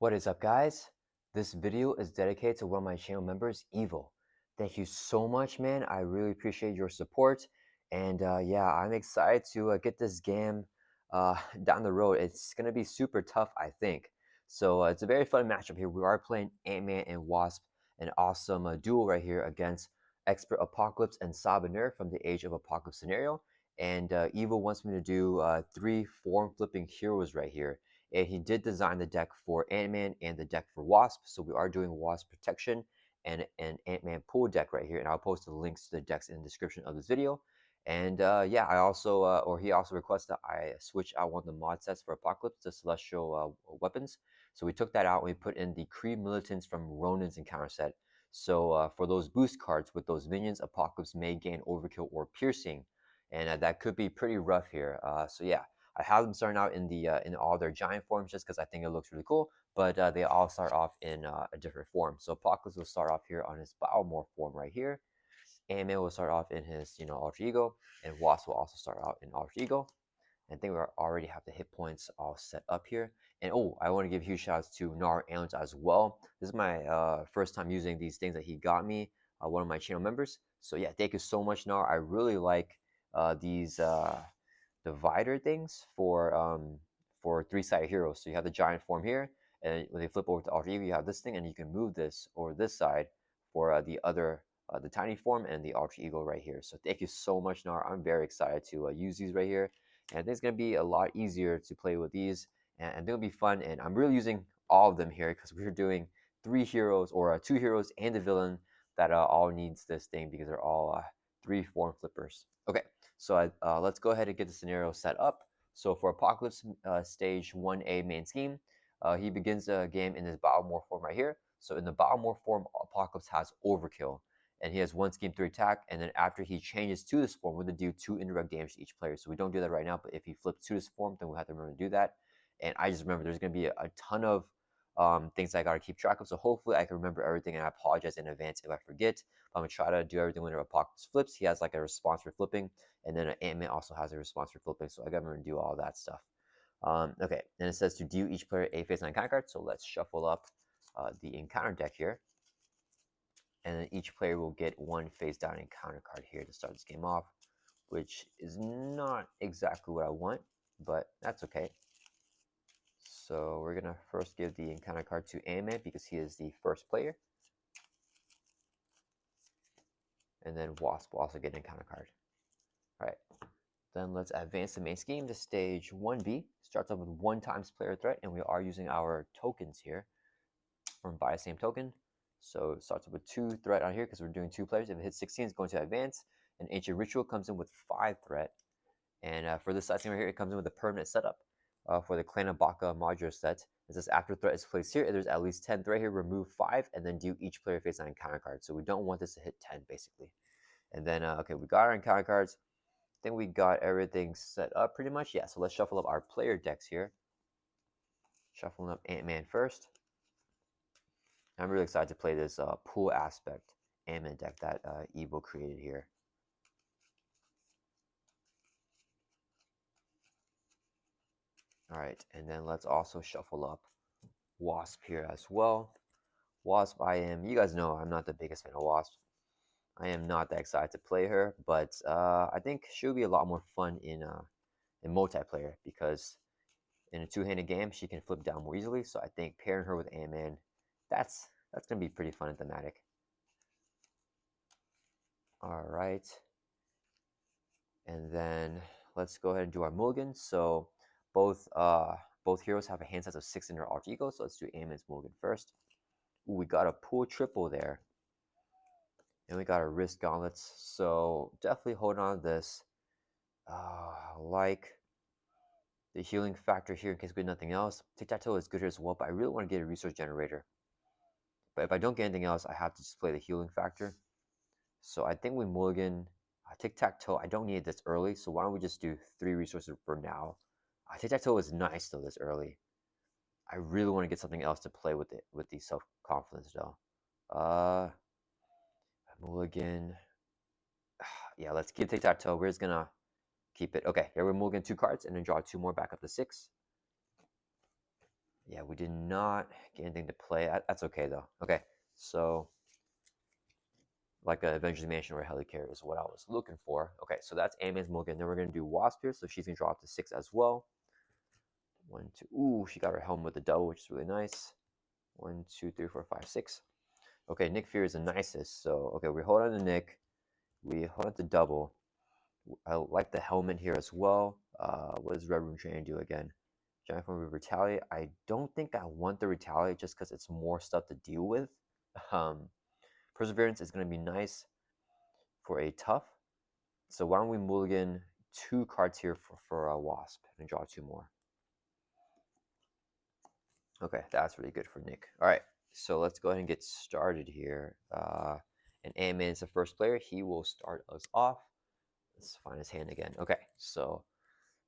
What is up, guys? This video is dedicated to one of my channel members, Evil. Thank you so much, man. I really appreciate your support. And yeah, I'm excited to get this game down the road. It's going to be super tough, I think. So it's a very fun matchup here. We are playing Ant-Man and Wasp, an awesome duel right here against Expert Apocalypse and Sabah Nur from the Age of Apocalypse scenario. And Evil wants me to do 3 form-flipping heroes right here. And he did design the deck for Ant-Man and the deck for Wasp. So we are doing Wasp Protection and an Ant-Man pool deck right here. And I'll post the links to the decks in the description of this video. And yeah, I also, or he also requests that I switch out one of the mod sets for Apocalypse, the Celestial Weapons. So we took that out and we put in the Kree Militants from Ronin's Encounter set. So for those boost cards with those minions, Apocalypse may gain Overkill or Piercing. And that could be pretty rough here. So yeah. I have them starting out in all their giant forms just because I think it looks really cool, but they all start off in a different form. So Apocalypse will start off here on his Biomorph form right here. Ant-Man will start off in his alter ego, and Wasp will also start out in alter ego. I think we already have the hit points all set up here. And oh, I want to give huge shout outs to Nar Allen as well. This is my first time using these things that he got me, one of my channel members. So yeah, thank you so much, Nar. I really like these divider things for three-sided heroes. So you have the giant form here, and when they flip over to alter ego, you have this thing, and you can move this or this side for the other the tiny form and the alter ego right here. So thank you so much, Nar. I'm very excited to use these right here, and I think it's gonna be a lot easier to play with these, and they'll be fun. And I'm really using all of them here because we're doing 3 heroes or 2 heroes and a villain that all needs this thing because they're all 3 form flippers. Okay, so let's go ahead and get the scenario set up. So for Apocalypse stage 1A main scheme, he begins the game in his Biomorph form right here. So in the Biomorph form, Apocalypse has Overkill, and he has 1 scheme 3 attack, and then after he changes to this form, we're going to do 2 indirect damage to each player. So we don't do that right now, but if he flips to this form, then we'll have to remember to do that. And I just remember there's going to be a ton of things I got to keep track of. So hopefully I can remember everything, and I apologize in advance if I forget. I'm going to try to do everything whenever Apocalypse flips. He has like a response for flipping, and then Ant-Man also has a response for flipping, so I got to remember to do all that stuff. Okay, and it says to deal each player a face-down encounter card, so let's shuffle up the encounter deck here. And then each player will get 1 face-down encounter card here to start this game off, which is not exactly what I want, but that's okay. So we're going to first give the encounter card to Ant-Man because he is the first player. And then Wasp will also get an encounter card. All right. Then let's advance the main scheme to stage 1B. Starts off with 1 times player threat, and we are using our tokens here from buy the same token. So it starts with 2 threat on here because we're doing 2 players. If it hits 16, it's going to advance. An Ancient Ritual comes in with 5 threat. And for this side scheme right here, it comes in with a permanent setup. For the Clan of Baka modular set, it says after threat is placed here, if there's at least 10 threat here, remove 5, and then do each player face on encounter card. So we don't want this to hit 10, basically. And then, okay, we got our encounter cards. I think we got everything set up pretty much. Yeah, so let's shuffle up our player decks here. Shuffling up Ant-Man first. I'm really excited to play this pool aspect Ant-Man deck that Evil created here. All right, and then let's also shuffle up Wasp here as well. Wasp, you guys know I'm not the biggest fan of Wasp. I am not that excited to play her, but I think she'll be a lot more fun in multiplayer because in a 2-handed game, she can flip down more easily. So I think pairing her with Ant-Man, that's going to be pretty fun and thematic. All right. And then let's go ahead and do our mulligan. So both heroes have a hand size of 6 in their alter ego. So let's do Ant-Man's mulligan first. Ooh, we got a pool triple there. And we got our wrist gauntlets. So definitely hold on to this. Like the healing factor here in case we get nothing else. Tic-tac-toe is good here as well, but I really want to get a resource generator. But if I don't get anything else, I have to just play the healing factor. So I think we mulligan tic-tac-toe. I don't need this early, so why don't we just do 3 resources for now. Tic-tac-toe is nice though this early. I really want to get something else to play with it with the self-confidence though. Mulligan. Yeah, let's keep tic-tac-toe. We're just gonna keep it. Okay, here we're mulligan 2 cards and then draw 2 more back up to 6. Yeah, we did not get anything to play. That's okay though. Okay, so like a Avengers Mansion or a Helicarrier is what I was looking for. Okay, so that's Ant-Man's mulligan. Then we're gonna do Wasp here, so she's gonna drop to 6 as well. 1, 2. Ooh, she got her helm with the double, which is really nice. 1, 2, 3, 4, 5, 6. Okay, Nick Fury is the nicest. So okay, we hold on to Nick. We hold on to double. I like the helmet here as well. What does Red Room Training do again? Giant form of retaliate. I don't think I want the retaliate just because it's more stuff to deal with. Um, Perseverance is going to be nice for a tough. So why don't we mulligan 2 cards here for a Wasp and draw 2 more. Okay, that's really good for Nick. All right, so let's go ahead and get started here. And Ant-Man is the first player. He will start us off. Let's find his hand again. Okay, so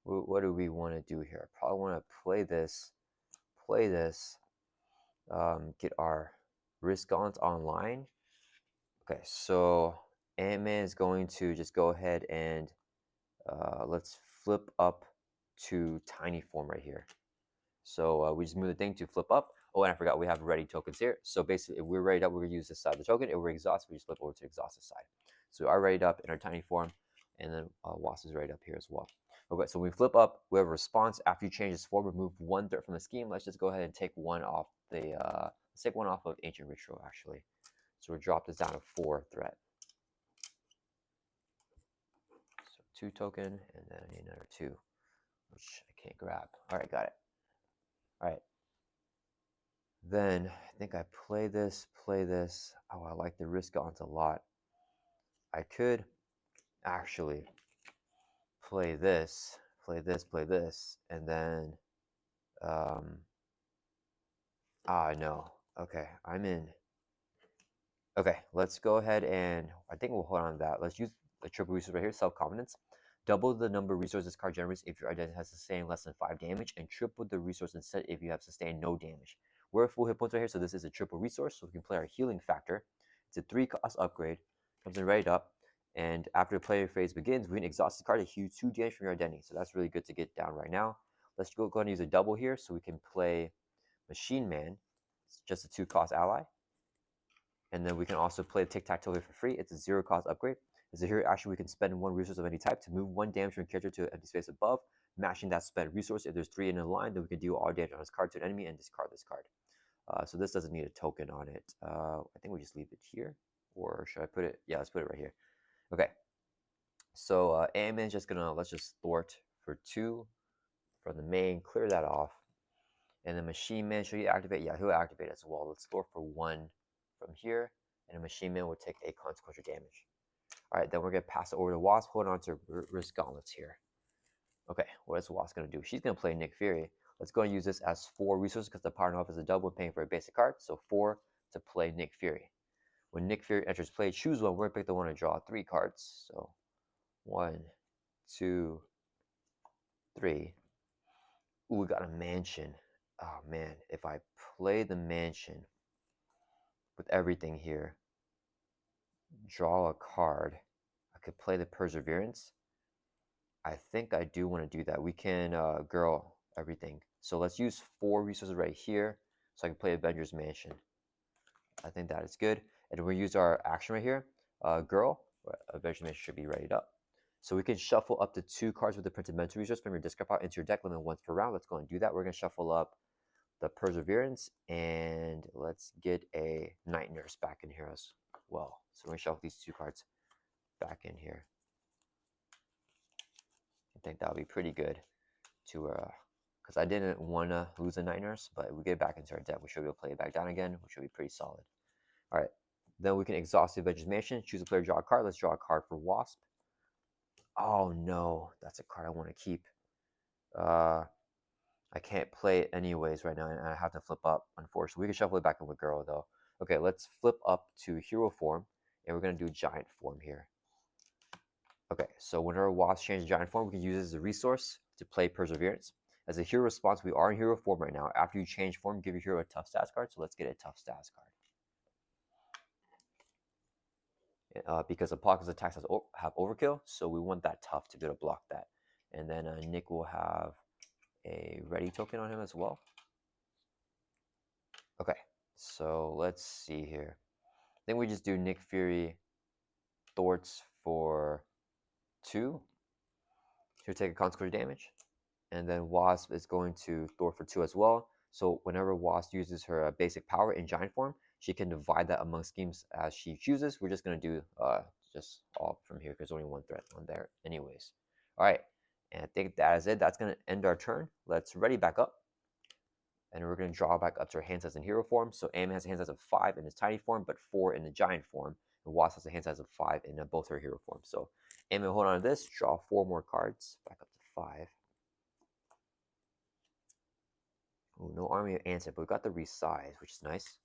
what do we want to do here? Probably want to play this, get our risk Gauntlet online. Okay, so Ant-Man is going to just go ahead and let's flip up to tiny form right here. So we just move the thing to flip up. Oh, and I forgot we have ready tokens here. So basically, if we're ready up, we're going to use this side of the token. If we're exhausted, we just flip over to exhausted side. So we are ready up in our tiny form, and then Wasp is ready up here as well. Okay, so when we flip up, we have a response. After you change this form, remove 1 threat from the scheme. Let's just go ahead and take 1 off the, let's take 1 off of Ancient Ritual, actually. So we'll drop this down to 4 threat. So 2 token, and then I need another 2, which I can't grab. All right, got it. All right. Then I think I play this. Oh, I like the risk Gauntlet a lot. I could actually play this, and then, no. Okay, I'm in. Okay, let's go ahead and I think we'll hold on to that. Let's use the triple resource right here, self-confidence. Double the number of resources this card generates if your identity has sustained less than 5 damage, and triple the resource instead if you have sustained no damage. We're at full hit points right here, so this is a triple resource, so we can play our healing factor. It's a 3 cost upgrade, comes in right up, and after the player phase begins, we can exhaust the card to heal 2 damage from your identity. So that's really good to get down right now. Let's go ahead and use a double here, so we can play Machine Man. It's just a 2 cost ally. And then we can also play Tic-Tac-Toe here for free. It's a 0 cost upgrade. As a hero action, we can spend 1 resource of any type to move 1 damage from a character to an empty space above, matching that spent resource. If there's 3 in a line, then we can deal all damage on this card to an enemy and discard this card. So this doesn't need a token on it. I think we just leave it here. Or should I put it? Yeah, let's put it right here. Okay. So Ant-Man's just going to, let's just thwart for 2 from the main, clear that off. And the Machine Man, should he activate? Yeah, he'll activate as well. Let's thwart for 1 from here, and a Machine Man will take a consequential damage. All right, then we're going to pass it over to Wasp. Hold on to Risk Gauntlets here. Okay, what is Wasp going to do? She's going to play Nick Fury. Let's go and use this as 4 resources because the power off is a double, paying for a basic card. So 4 to play Nick Fury. When Nick Fury enters play, choose one. We're going to pick the one to draw 3 cards. So 1, 2, 3. Ooh, we got a mansion. Oh man, if I play the mansion with everything here, draw a card, I could play the Perseverance. I think I do want to do that. We can girl everything. So let's use 4 resources right here so I can play Avengers Mansion. I think that is good. And we'll use our action right here. Girl, Avengers Mansion should be readied up. So we can shuffle up to 2 cards with the printed mental resource from your discard pile into your deck limit once per round. Let's go and do that. We're going to shuffle up the Perseverance, and let's get a Night Nurse back in here as well. So we're going to shuffle these 2 cards back in here. I think that'll be pretty good to, because I didn't want to lose a Night Nurse, but we get back into our deck. We should be able to play it back down again, which will be pretty solid. All right, then we can exhaust the Avengers Mansion, choose a player, draw a card. Let's draw a card for Wasp. Oh no, that's a card I want to keep. I can't play it anyways right now, and I have to flip up, unfortunately. We can shuffle it back in with Girl, though. Okay, let's flip up to Hero form, and we're going to do Giant form here. Okay, so whenever Wasp changes Giant form, we can use it as a resource to play Perseverance. As a hero response, we are in Hero form right now. After you change form, give your hero a tough stats card, so let's get a tough stats card. Because Apocalypse attacks have overkill, so we want that tough to be able to block that. And then Nick will have a ready token on him as well. So let's see here. I think we just do Nick Fury Thorts for 2. She'll take a consequence damage. And then Wasp is going to Thor for 2 as well. So whenever Wasp uses her basic power in giant form, she can divide that among schemes as she chooses. We're just going to do just all from here because there's only one threat on there anyways. All right, and I think that is it. That's going to end our turn. Let's ready back up. And we're going to draw back up to our hand size in hero form. So Am has a hand size of 5 in his tiny form, but 4 in the giant form. And Wasp has a hand size of 5 in both her hero forms. So Am will hold on to this, draw 4 more cards, back up to 5. Ooh, no Army of Ants, but we got the resize, which is nice.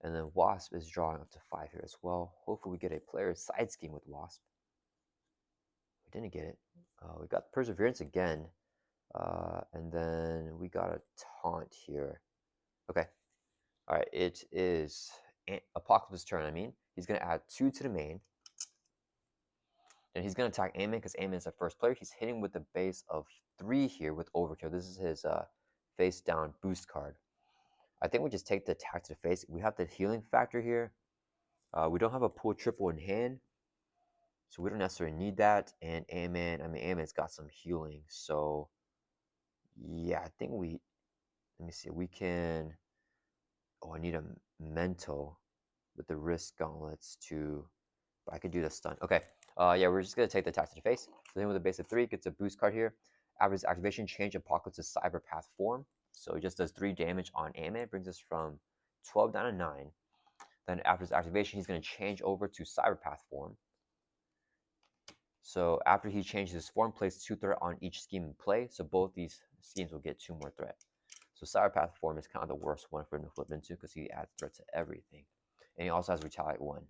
And then Wasp is drawing up to 5 here as well. Hopefully we get a player's side scheme with Wasp. We didn't get it. We got Perseverance again. And then we got a Taunt here. Okay. All right, it is Apocalypse's turn, He's going to add 2 to the main. And he's going to attack Ant-Man because Ant-Man is the first player. He's hitting with the base of 3 here with Overkill. This is his face down boost card. I think we just take the attack to the face. We have the healing factor here. We don't have a pull triple in hand, so we don't necessarily need that. And Ant-Man's got some healing. So, yeah, I think let me see, we can, I need a mental with the wrist gauntlets to, but I could do the stun. Okay, yeah, we're just going to take the attack to the face. So then with a base of 3, gets a boost card here. After his activation, change Apocalypse's Cyberpath form. So it just does 3 damage on Ant-Man, brings us from 12 down to 9. Then after his activation, he's going to change over to Cyberpath form. So after he changes his form, place 2 threat on each scheme in play. So both these schemes will get 2 more threat. So Cyberpath form is kind of the worst one for him to flip into because he adds threat to everything. And he also has Retaliate 1.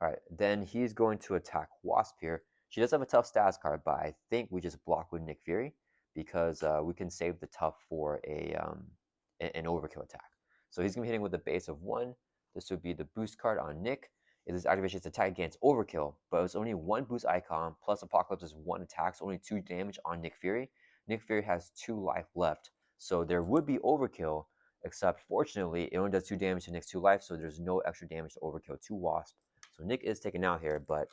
All right, then he's going to attack Wasp here. She does have a tough status card, but I think we just block with Nick Fury because we can save the tough for an overkill attack. So he's going to be hitting with a base of 1. This would be the boost card on Nick. If this activation is attack against overkill, but it's only 1 boost icon plus Apocalypse is 1 attack, so only 2 damage on Nick Fury. Nick Fury has 2 life left, so there would be overkill, except fortunately it only does 2 damage to Nick's 2 life, so there's no extra damage to overkill to Wasp. So Nick is taken out here, but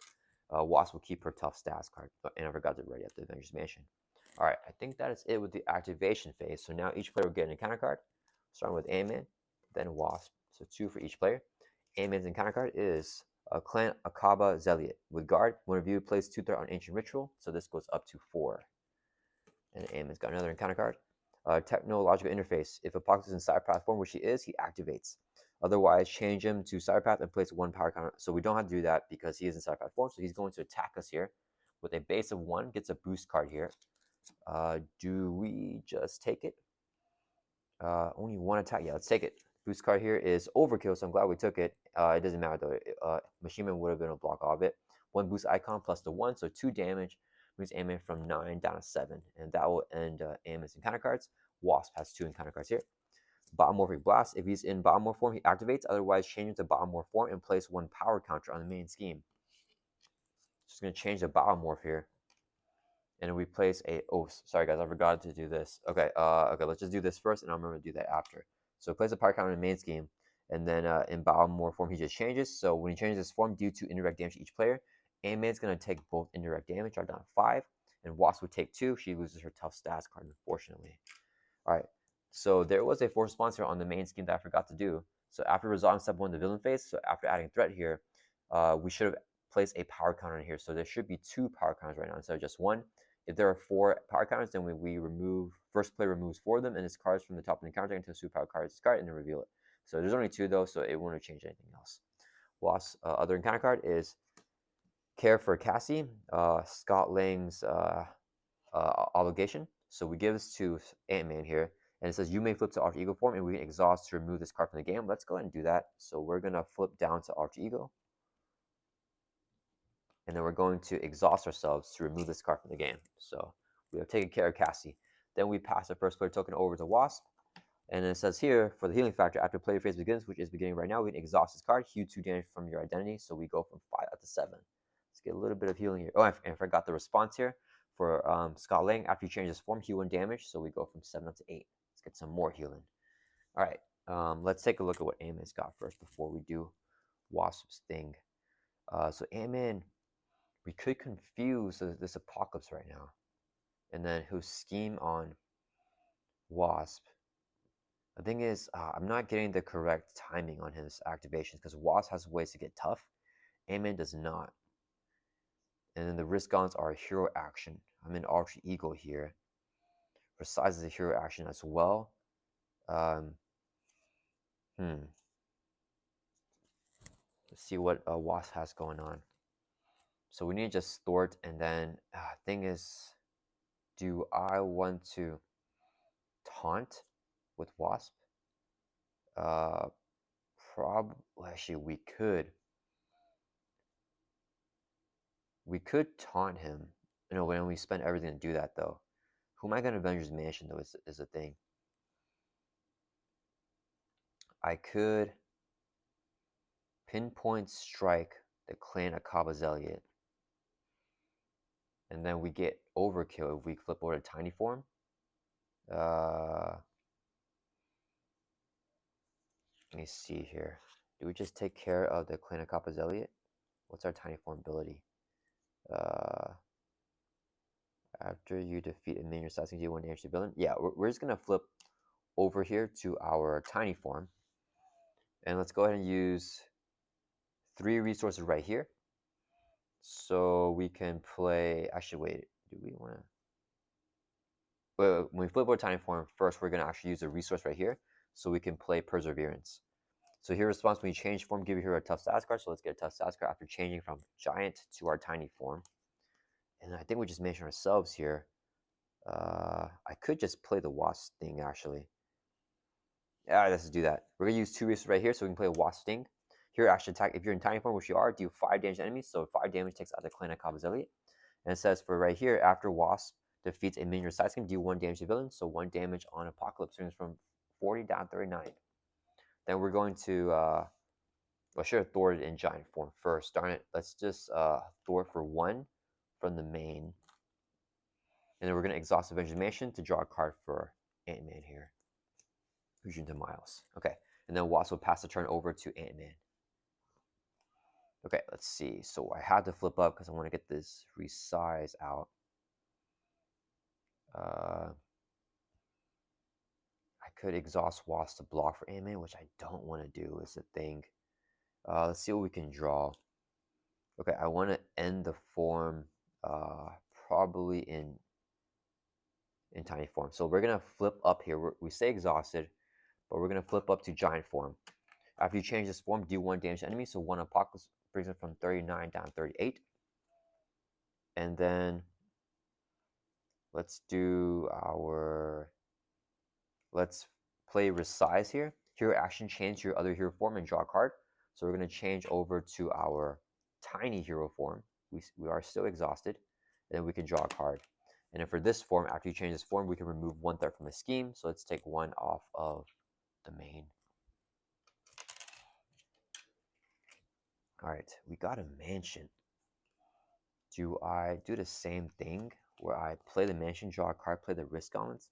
Wasp will keep her tough stats card. And I forgot to ready up the Avengers Mansion. All right, I think that is it with the activation phase. So now each player will get an encounter card, starting with Ant-Man, then Wasp. So 2 for each player. Ant-Man's encounter card is Clan Akaba Zeliot. With guard, one of you plays 2 threat on Ancient Ritual, so this goes up to 4. And Ant-Man's got another encounter card. Technological Interface. If Apocalypse is in Cyberpath form, which he is, he activates. Otherwise, change him to Cyberpath and place 1 power counter. So we don't have to do that because he is in Cyberpath form. So he's going to attack us here with a base of 1. Gets a boost card here. Do we just take it? Only 1 attack. Yeah, let's take it. Boost card here is Overkill, so I'm glad we took it. It doesn't matter though. Machine Man would have been a block of it. 1 boost icon plus the 1, so 2 damage. Moves Ant-Man from 9 down to 7. And that will end Ant-Man's encounter cards. Wasp has 2 encounter cards here. Biomorphic Blast. If he's in Biomorph form, he activates. Otherwise, change him to Biomorph form and place 1 power counter on the main scheme. Just going to change the Biomorph here. And we place a... Oh, sorry guys, I forgot to do this. Okay, let's just do this first, and I'll remember to do that after. So place a power counter in the main scheme. And then in Biomorph form, he just changes. So when he changes his form, due to indirect damage to each player, Ant-Man's going to take both indirect damage, are down 5. And Wasp would take 2. She loses her tough stats card, unfortunately. All right. So there was a force response here on the main scheme that I forgot to do. So after resolving step 1, the villain phase, so after adding threat here, we should have placed a power counter in here. So there should be 2 power counters right now instead of just 1. If there are 4 power counters, then we remove, first player removes 4 of them, and its cards from the top of the encounter until 2 power cards discard and then reveal it. So there's only 2 though, so it won't have changed anything else. Wasp's other encounter card is Care for Cassie, Scott Lang's obligation. So we give this to Ant-Man here, and it says you may flip to Alter Ego form, and we can exhaust to remove this card from the game. Let's go ahead and do that. So we're gonna flip down to Alter Ego, and then we're going to exhaust ourselves to remove this card from the game. So we have taken care of Cassie. Then we pass the first player token over to Wasp, and it says here for the healing factor, after player phase begins, which is beginning right now, we can exhaust this card, heal 2 damage from your identity. So we go from 5 up to 7. Let's get a little bit of healing here. Oh, and I forgot the response here. For Scott Lang, after you change his form, heal 1 damage. So we go from 7 up to 8. Let's get some more healing. All right. Let's take a look at what Ant-Man's got first before we do Wasp's thing. So Ant-Man, we could confuse this Apocalypse right now, and then he'll scheme on Wasp. The thing is, I'm not getting the correct timing on his activations because Wasp has ways to get tough. Ant-Man does not. And then the risk guns are a hero action. I'm in alter ego here. Besides the hero action as well. Um, Let's see what Wasp has going on. So we need to just store it, and then thing is, do I want to taunt with Wasp? Actually, we could. We could taunt him. You know, when we spend everything to do that, though. Who am I going to Avengers Mansion, though, is a thing. I could pinpoint strike the clan of Kabazeliot. And then we get overkill if we flip over to tiny form. Let me see here. Do we just take care of the clan of Kabazeliot? What's our tiny form ability? After you defeat a minion size, you do 1 damage to the villain. Yeah, we're just gonna flip over here to our tiny form, and let's go ahead and use 3 resources right here, so we can play. Actually, wait. Do we want to? When we flip our tiny form first, we're gonna actually use a resource right here, so we can play Perseverance. So here, response when you change form, give you here a tough stats card. So let's get a tough stats card after changing from giant to our tiny form. And I think we just mentioned ourselves here. I could just play the Wasp thing, actually. Yeah, let's do that. We're gonna use 2 resources right here, so we can play a Wasp sting. Here, actually attack if you're in tiny form, which you are, do 5 damage to enemies. So 5 damage takes out the clan of Kabazeliot. And it says for right here, after Wasp defeats a minion size can do 1 damage to villain. So 1 damage on Apocalypse turns from 40 down 39. Then we're going to I should have thwarted in giant form first. Darn it. Let's just thwart for 1 from the main. And then we're gonna exhaust Avengers Mansion to draw a card for Ant-Man here. Fusion to Miles. Okay. And then Wasp will pass the turn over to Ant-Man. Okay, let's see. So I had to flip up because I want to get this resize out. I could exhaust Wasp to block for Ant-Man, which I don't want to do is the thing. Let's see what we can draw. Okay, I want to end the form probably in tiny form. So we're going to flip up here. We stay exhausted, but we're going to flip up to giant form. After you change this form, do 1 damage to enemy. So 1 Apocalypse brings it from 39 down 38. And then let's do let's play resize here. Hero action, change your other hero form and draw a card. So we're going to change over to our tiny hero form. We are still exhausted. And then we can draw a card. And then for this form, after you change this form, we can remove 1/3 from the scheme. So let's take 1 off of the main. All right, we got a mansion. Do I do the same thing where I play the mansion, draw a card, play the risk gauntlets?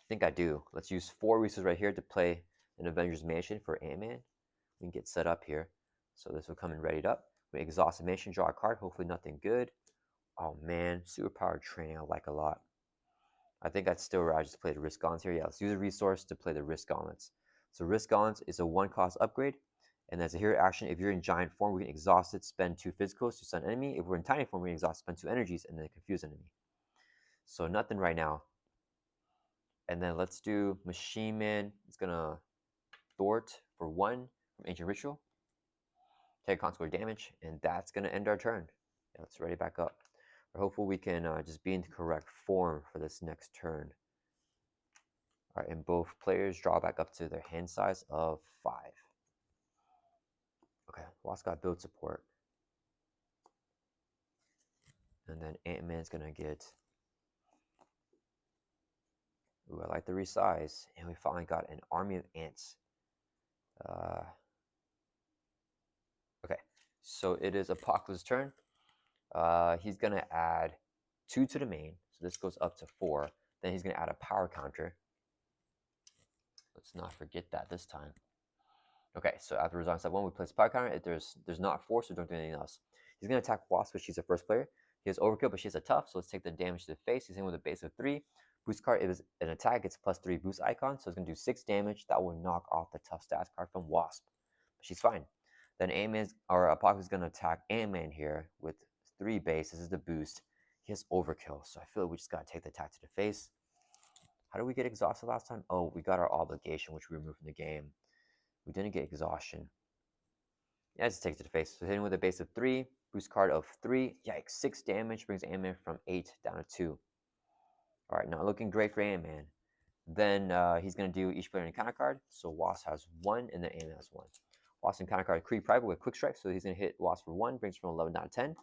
I think I do. Let's use 4 resources right here to play an Avengers Mansion for Ant-Man. We can get set up here. So this will come in readied up. We exhaust the mansion, draw a card, hopefully nothing good. Oh man, superpower training I like a lot. I think I'd still rather just play the risk gauntlets here. Yeah, let's use a resource to play the risk gauntlets. So risk gauntlets is a 1-cost upgrade. And as a hero action, if you're in giant form, we can exhaust it, spend 2 physicals to stun enemy. If we're in tiny form, we can exhaust, spend 2 energies, and then confuse enemy. So nothing right now. And then let's do Machine Man. It's gonna thwart for 1 from Ancient Ritual. Take consequential damage, and that's gonna end our turn. Yeah, let's ready back up. Hopefully we can just be in the correct form for this next turn. All right, and both players draw back up to their hand size of 5. Okay, Wasp got build support. And then Ant-Man's gonna get... Ooh, I like the resize. And we finally got an army of ants. Okay, so it is Apocalypse's turn. He's gonna add 2 to the main. So this goes up to 4. Then he's gonna add a power counter. let's not forget that this time. Okay, so after resolving step 1, we place power counter. If there's not force, so don't do anything else. He's going to attack Wasp, but she's the first player. He has overkill, but she's a tough, so let's take the damage to the face. He's in with a base of 3. Boost card, if it's an attack, it's +3 boost icon, so it's going to do 6 damage. That will knock off the tough stats card from Wasp. But she's fine. Then Apocalypse is going to attack Ant-Man here with 3 base. This is the boost. He has overkill, so I feel like we just got to take the attack to the face. How did we get exhausted last time? Oh, we got our obligation, which we removed from the game. We didn't get exhaustion. Yeah, just take it to the face. So hitting with a base of 3, boost card of 3. Yikes, 6 damage brings Ant-Man from 8 down to 2. All right, not looking great for Ant-Man. Then he's going to do each player in encounter card. So Wasp has 1, and then Ant-Man has 1. Wasp encounter card Kree Private with Quick Strike. So he's going to hit Wasp for 1, brings from 11 down to 10.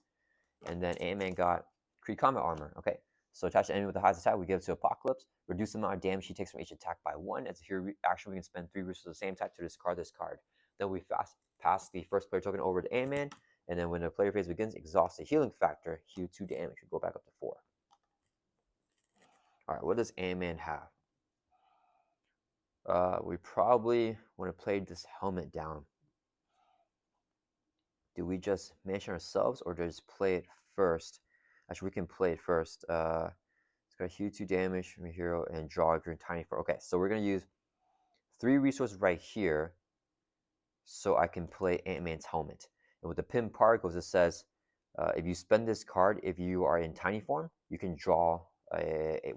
And then Ant-Man got Kree Combat Armor. Okay, so attach the enemy with the highest attack. We give it to Apocalypse. Reduce the amount of damage he takes from each attack by 1. As a hero action, we can spend 3 resources of the same type to discard this card. Then we pass the first player token over to Ant-Man, and then when the player phase begins, exhaust the healing factor, heal 2 damage. We go back up to 4. All right, what does Ant-Man have? We probably want to play this helmet down. Do we just mention ourselves, or do we just play it first? Actually, we can play it first. It's got heal 2 damage from a hero and draw if you're in tiny form. Okay, so we're going to use 3 resources right here so I can play Ant-Man's helmet. And with the pin particles, it says if you spend this card, if you are in tiny form, you can draw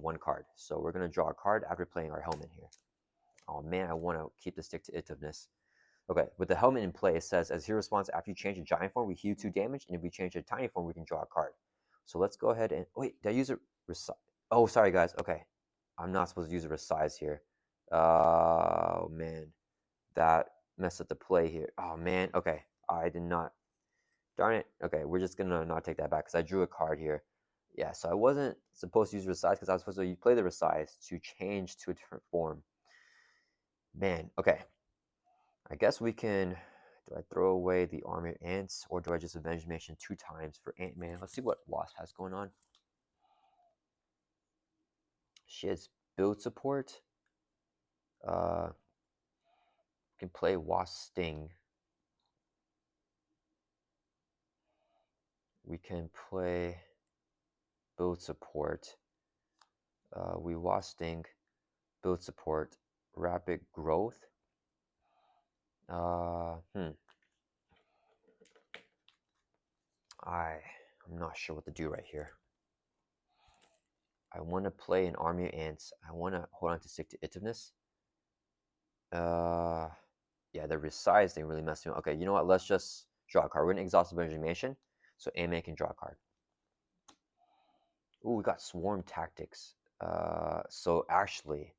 one card. So we're going to draw a card after playing our helmet here. Oh man, I want to keep the stick-to-itiveness. Okay, with the helmet in play, it says as hero response, after you change a giant form, we heal 2 damage, and if we change to tiny form, we can draw a card. So let's go ahead and wait. Did I use a oh, sorry guys. Okay, I'm not supposed to use a resize here. Oh man, that messed up the play here. Oh man. Okay, I did not. Darn it. Okay, we're just gonna not take that back because I drew a card here. Yeah, so I wasn't supposed to use resize because I was supposed to play the resize to change to a different form. Man. Okay. I guess we can. Do I throw away the Army of Ants, or do I just Avenge Mission 2 times for Ant-Man? Let's see what Wasp has going on. She has build support. Can play Wasp Sting. We can play build support. We Wasp Sting, build support, rapid growth. I'm not sure what to do right here. I want to play an Army of Ants. I want to hold on to stick-to-itiveness. Yeah, the resize thing really messed me up. Okay, you know what? Let's just draw a card. We're going to exhaust the Benjamin, so Ant-Man can draw a card. Ooh, we got Swarm Tactics. So actually,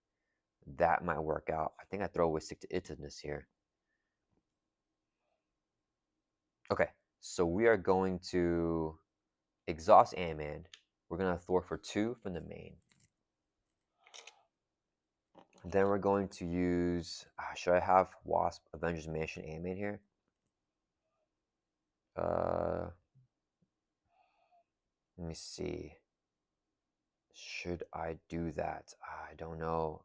that might work out. I think I throw away stick-to-itiveness here. Okay, so we are going to exhaust Ant-Man. We're going to thwart for 2 from the main. Then we're going to use, should I have Wasp, Avengers Mansion, Ant-Man here? Let me see. Should I do that? I don't know.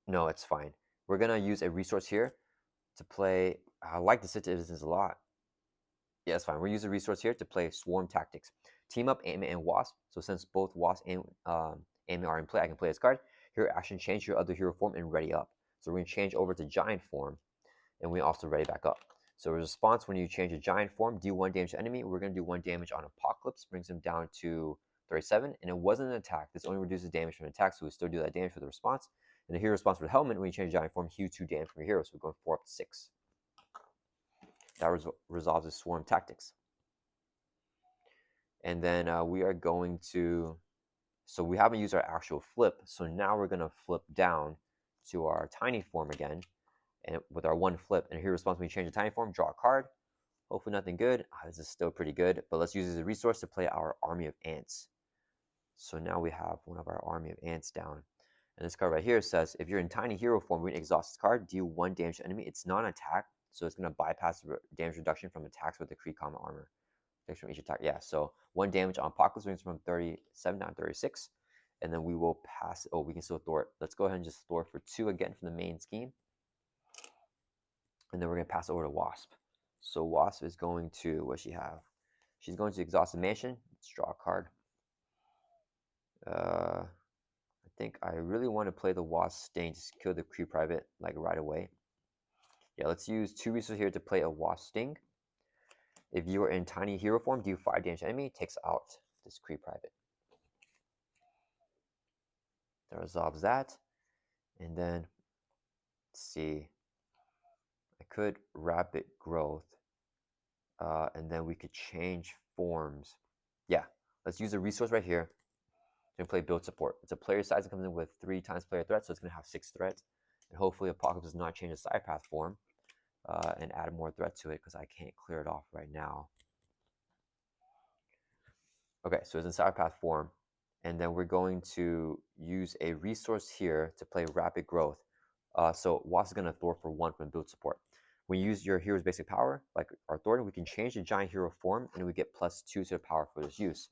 No, it's fine. We're going to use a resource here to play. I like the citizens a lot. Yeah, it's fine. We'll use a resource here to play Swarm Tactics. Team up Ant-Man and Wasp. So since both Wasp and Ant-Man are in play, I can play this card. Hero action, change your other hero form and ready up. So we're going to change over to giant form, and we also ready back up. So response, when you change a giant form, do 1 damage to enemy. We're going to do 1 damage on Apocalypse, brings him down to 37, and it wasn't an attack. This only reduces damage from an attack, so we still do that damage for the response. And the hero response for the helmet, when you change giant form, heal 2 damage from your hero, so we're going 4 up to 6. That resolves the Swarm Tactics. And then we are going to, so we haven't used our actual flip, so now we're going to flip down to our tiny form again, and with our 1 flip, and here response when we change the tiny form, draw a card. Hopefully nothing good. This is still pretty good, but let's use it as a resource to play our Army of Ants. So now we have one of our Army of Ants down. And this card right here says, if you're in tiny hero form, we're going to exhaust this card, deal 1 damage to enemy. It's non-attack, so it's going to bypass the damage reduction from attacks with the Kree Combat Armor. From each attack. Yeah, so 1 damage on Apocalypse brings from 37 down to 36. and then we will pass. Oh, we can still thwart. Let's go ahead and just thwart for 2 again from the main scheme, and then we're gonna pass over to WASP. So WASP is going to, what does she have? She's going to Exhausted Mansion. Let's draw a card. I think I really want to play the WASP Sting to kill the Creep Private like right away. Yeah, let's use 2 resources here to play a WASP Sting. If you are in Tiny Hero form, do 5 damage to enemy, takes out this Creep Private. That resolves that. And then, let's see, I could Rapid Growth, and then we could change forms. Yeah, let's use a resource right here to play Build Support. It's a player size that comes in with 3 times player threat, so it's going to have 6 threats. And hopefully Apocalypse does not change the side path form and add more threat to it, because I can't clear it off right now. Okay, so it's in side path form. And then we're going to use a resource here to play Rapid Growth. So WASP is going to thwart for 1 from Build Support. When you use your hero's basic power, like our Thornton, we can change the giant hero form, and we get +2 to the power for this use.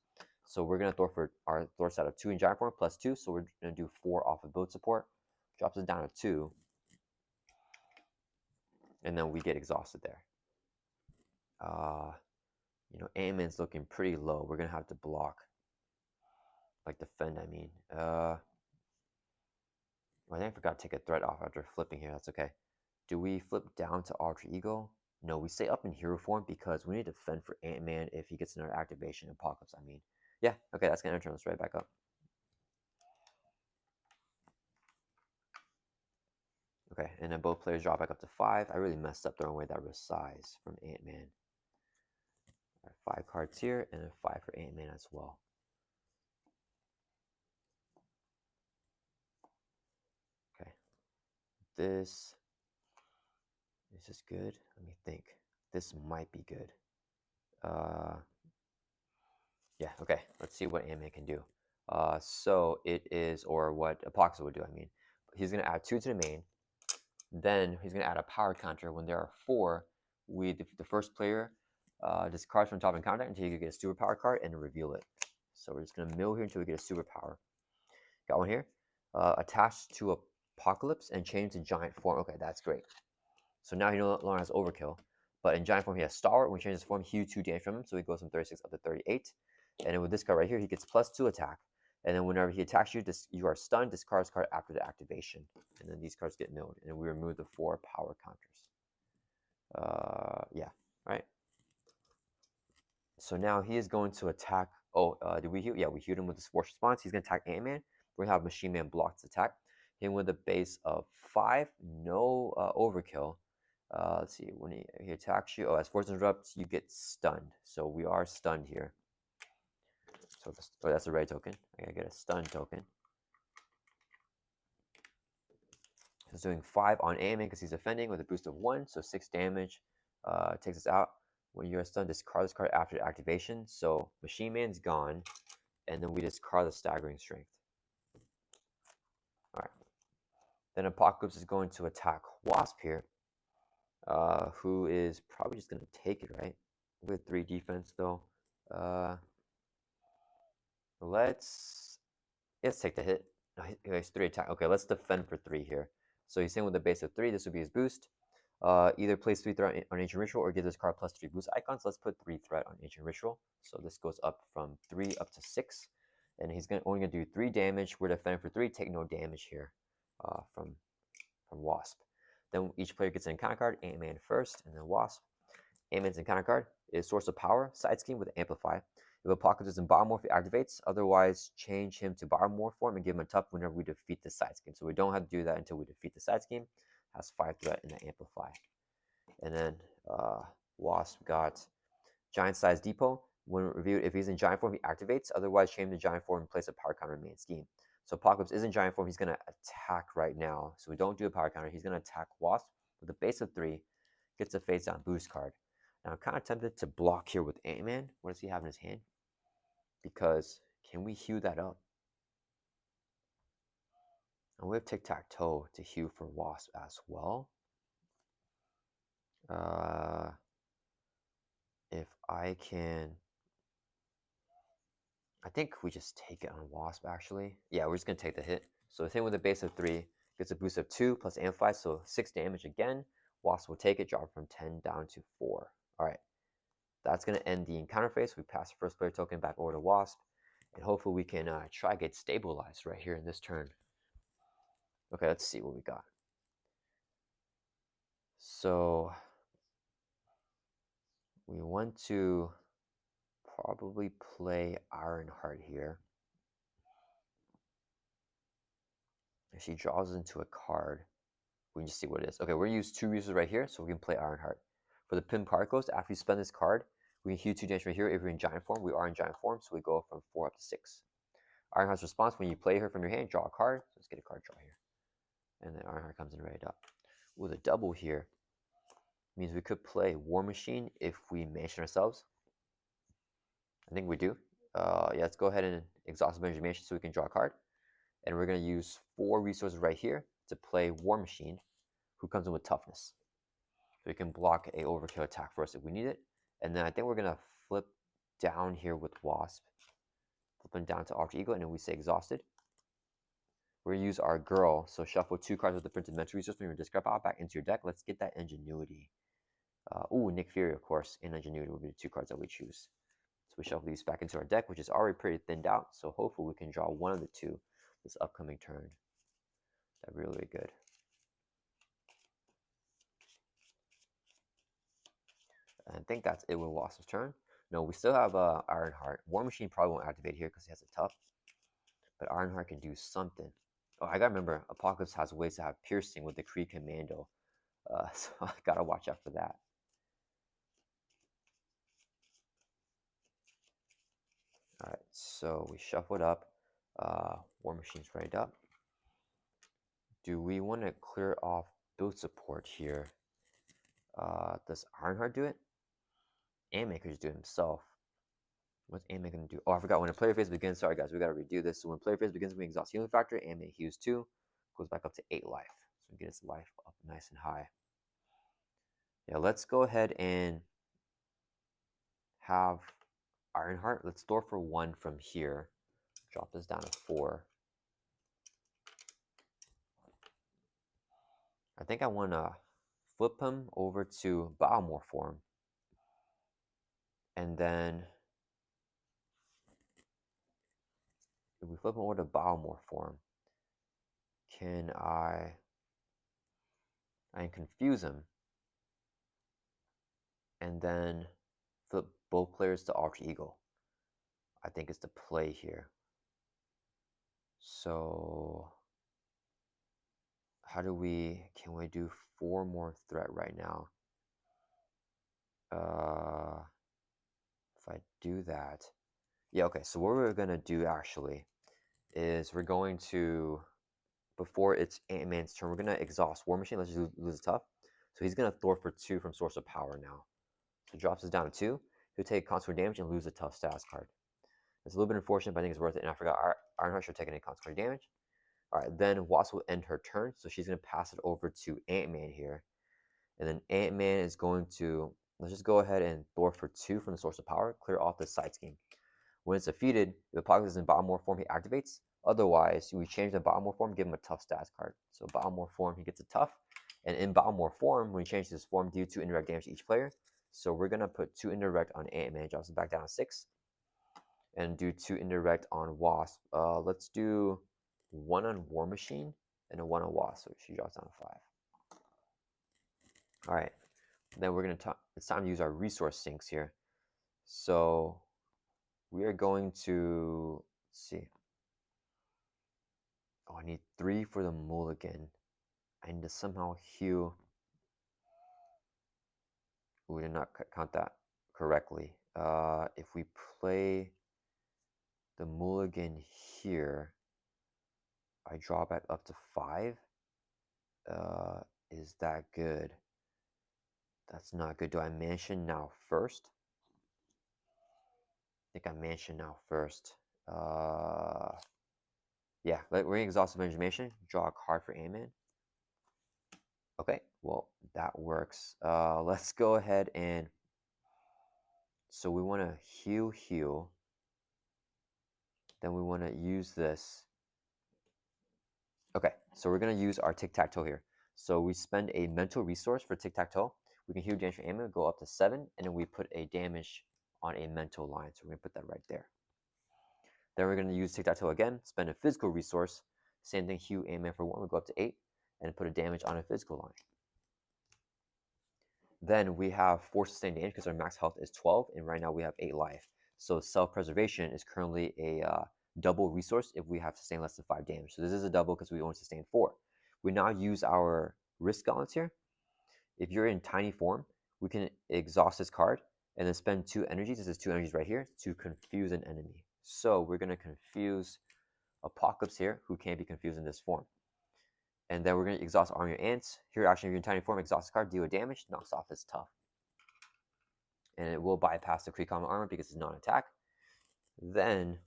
So we're going to thwart for our thwart set of 2 in giant form, +2. So we're going to do 4 off of Build Support. Drops us down to 2. And then we get exhausted there. You know, Ant-Man's looking pretty low. We're going to have to block. Like defend, I mean. I think I forgot to take a threat off after flipping here. That's okay. Do we flip down to Alter Ego? No, we stay up in hero form because we need to defend for Ant-Man if he gets another activation. Apocalypse, I mean. Yeah, okay, that's going to turn us right back up. Okay, and then both players drop back up to 5. I really messed up throwing away that Resize from Ant-Man. 5 cards here, and then 5 for Ant-Man as well. Okay. This is good. Let me think. This might be good. Yeah, okay. Let's see what Ant-Man can do. So it is, or what Apocalypse would do, I mean. He's going to add 2 to the main. Then he's going to add a power counter. When there are 4, the first player discards from top and contact until you get a superpower card and reveal it. So we're just going to mill here until we get a superpower. Got one here. Attached to Apocalypse and change to giant form. Okay, that's great. So now he no longer has overkill. But in giant form, he has Stalwart. When he changes form, he 2 damage from him. So he goes from 36 up to 38. And then with this card right here, he gets +2 attack. And then whenever he attacks you, you are stunned. Discard this card after the activation. And then these cards get milled. And we remove the 4 power counters. Yeah, right. So now he is going to attack. Oh, did we heal? Yeah, we healed him with this force response. He's going to attack Ant-Man. We're going to have Machine Man block this attack. Hit him with a base of 5. No overkill. Let's see. When he attacks you, as force interrupts, you get stunned. So we are stunned here. So that's a red token. I gotta get a stun token. So it's doing 5 on Ant-Man because he's offending with a boost of 1, so 6 damage. Takes us out. When you're stunned, discard this card after the activation. So Machine Man's gone, and then we discard the Staggering Strength. All right. Then Apocalypse is going to attack Wasp here, who is probably just going to take it, right? With 3 defense, though. Let's take the hit. He has 3 attack. Okay, let's defend for 3 here. So he's saying with a base of 3, this would be his boost. Either place 3 threat on Ancient Ritual or give this card +3 boost icons. Let's put 3 threat on Ancient Ritual. So this goes up from 3 up to 6. And he's only going to do 3 damage. We're defending for 3. Take no damage here from Wasp. Then each player gets an encounter card. Ant-Man first, and then Wasp. Ant-Man's encounter card is Source of Power, Side Scheme with Amplify. If Apocalypse is in Biomorph, it activates. Otherwise, change him to Biomorph form and give him a tough whenever we defeat the Side Scheme. So we don't have to do that until we defeat the Side Scheme. Has 5 threat and an Amplify. And then Wasp got Giant Size Depot. When reviewed, if he's in Giant form, he activates. Otherwise, change him to Giant form and place a power counter in main scheme. So Apocalypse is in Giant form. He's going to attack right now. So we don't do a power counter. He's going to attack Wasp with a base of 3. Gets a face down boost card. Now I'm kind of tempted to block here with Ant-Man. What does he have in his hand? Because can we heal that up? And we have Tic-Tac-Toe to heal for Wasp as well. If I can I think we just take it on WASP actually. Yeah, we're just gonna take the hit. So hit with a base of 3, gets a boost of 2 plus amplify, so 6 damage again. WASP will take it, drop from 10 down to 4. Alright, that's gonna end the encounter phase. We pass the first player token back over to WASP, and hopefully we can try get stabilized right here in this turn. Okay, let's see what we got. So we want to probably play Ironheart here. If she draws into a card, we can just see what it is. Okay, we're gonna use 2 resources right here, so we can play Ironheart. For the pin card cost, after you spend this card, we can heal 2 damage right here. If we're in giant form, we are in giant form, so we go from 4 up to 6. Ironheart's response, when you play her from your hand, draw a card. So let's get a card draw here. And then Ironheart comes in right up. With a double here, means we could play War Machine if we mansion ourselves. I think we do. Yeah, let's go ahead and exhaust mansion so we can draw a card. And we're going to use 4 resources right here to play War Machine, who comes in with toughness. So we can block a overkill attack for us if we need it. And then I think we're going to flip down here with WASP. Flipping down to Alter Ego, and then we say exhausted. We're going to use our girl. So shuffle 2 cards with the printed mental resource from your discard pile back into your deck. Let's get that Ingenuity. Nick Fury, of course, and Ingenuity will be the 2 cards that we choose. So we shuffle these back into our deck, which is already pretty thinned out. So hopefully we can draw one of the 2 this upcoming turn. That'd be really good. And I think that's it with Wasp's turn. No, we still have Ironheart. War Machine probably won't activate here because he has a tough. But Ironheart can do something. Oh, I gotta remember, Apocalypse has ways to have piercing with the Kree Commando. So I gotta watch out for that. Alright, so we shuffle it up. War Machine's right up. Do we want to clear off build support here? Does Ironheart do it? Ant-Man could just do it himself. What's Ant-Man going to do? Oh, I forgot. When a player phase begins, sorry guys, we got to redo this. So when player phase begins, we exhaust healing factor. Ant-Man heals 2, goes back up to 8 life. So get his life up nice and high. Yeah, let's go ahead and have Ironheart. Let's store for 1 from here. Drop this down to 4. I think I want to flip him over to Biomorph form. And then if we flip him over to Biomorph form, can I confuse him and then flip both players to Alter Ego? I think it's the play here. So how do we, can we do 4 more threat right now? If I do that, yeah, okay, so what we're gonna do actually is we're going to, before it's Ant-Man's turn, we're gonna exhaust War Machine. Let's just lose a tough. So he's gonna Thor for 2 from Source of Power now. So he drops us down to 2. He'll take consequent damage and lose a tough status card. It's a little bit unfortunate, but I think it's worth it. And I forgot Ironheart should take any consequent damage. Alright, then Wasp will end her turn, so she's gonna pass it over to Ant-Man here. And then Ant-Man is going to, let's just go ahead and Thor for 2 from the Source of Power, clear off the side scheme. When it's defeated, if the Apocalypse is in Biomorph form, he activates. Otherwise, we change the Biomorph form, give him a tough stats card. So Biomorph form, he gets a tough. And in Biomorph form, when he changes his form, do 2 indirect damage to each player. So we're gonna put 2 indirect on Ant-Man, drops it back down to 6. And do 2 indirect on Wasp. Let's do 1 on War Machine and a 1 on Wasp. So she drops down to 5. Alright. Then we're gonna it's time to use our resource sinks here. So we are going to, let's see. Oh, I need 3 for the mulligan. I need to somehow heal. We did not count that correctly. If we play the mulligan here, I draw back up to 5. Is that good? That's not good. Do I mansion now first? I think I mansion now first. Yeah, we're going to exhaustive mansion. Draw a card for Ant-Man. Okay, well, that works. Let's go ahead and, so we want to heal. Then we want to use this. Okay, so we're going to use our tic-tac-toe here. So we spend a mental resource for tic-tac-toe. We can heal damage for ammo, go up to 7, and then we put a damage on a mental line. So we're going to put that right there. Then we're going to use tic-tac-toe again, spend a physical resource. Same thing, heal ammo for 1, we go up to 8, and put a damage on a physical line. Then we have 4 sustained damage because our max health is 12, and right now we have 8 life. So self-preservation is currently a double resource if we have sustained less than 5 damage. So this is a double because we only sustained 4. We now use our risk gauntlets here. If you're in tiny form, we can exhaust this card and then spend 2 energies. This is 2 energies right here to confuse an enemy. So we're going to confuse Apocalypse here, who can't be confused in this form. And then we're going to exhaust Army of Ants. Here, actually, if you're in tiny form, exhaust the card, deal damage, knocks off his tough. And it will bypass the Kree Common Armor because it's non-attack. Then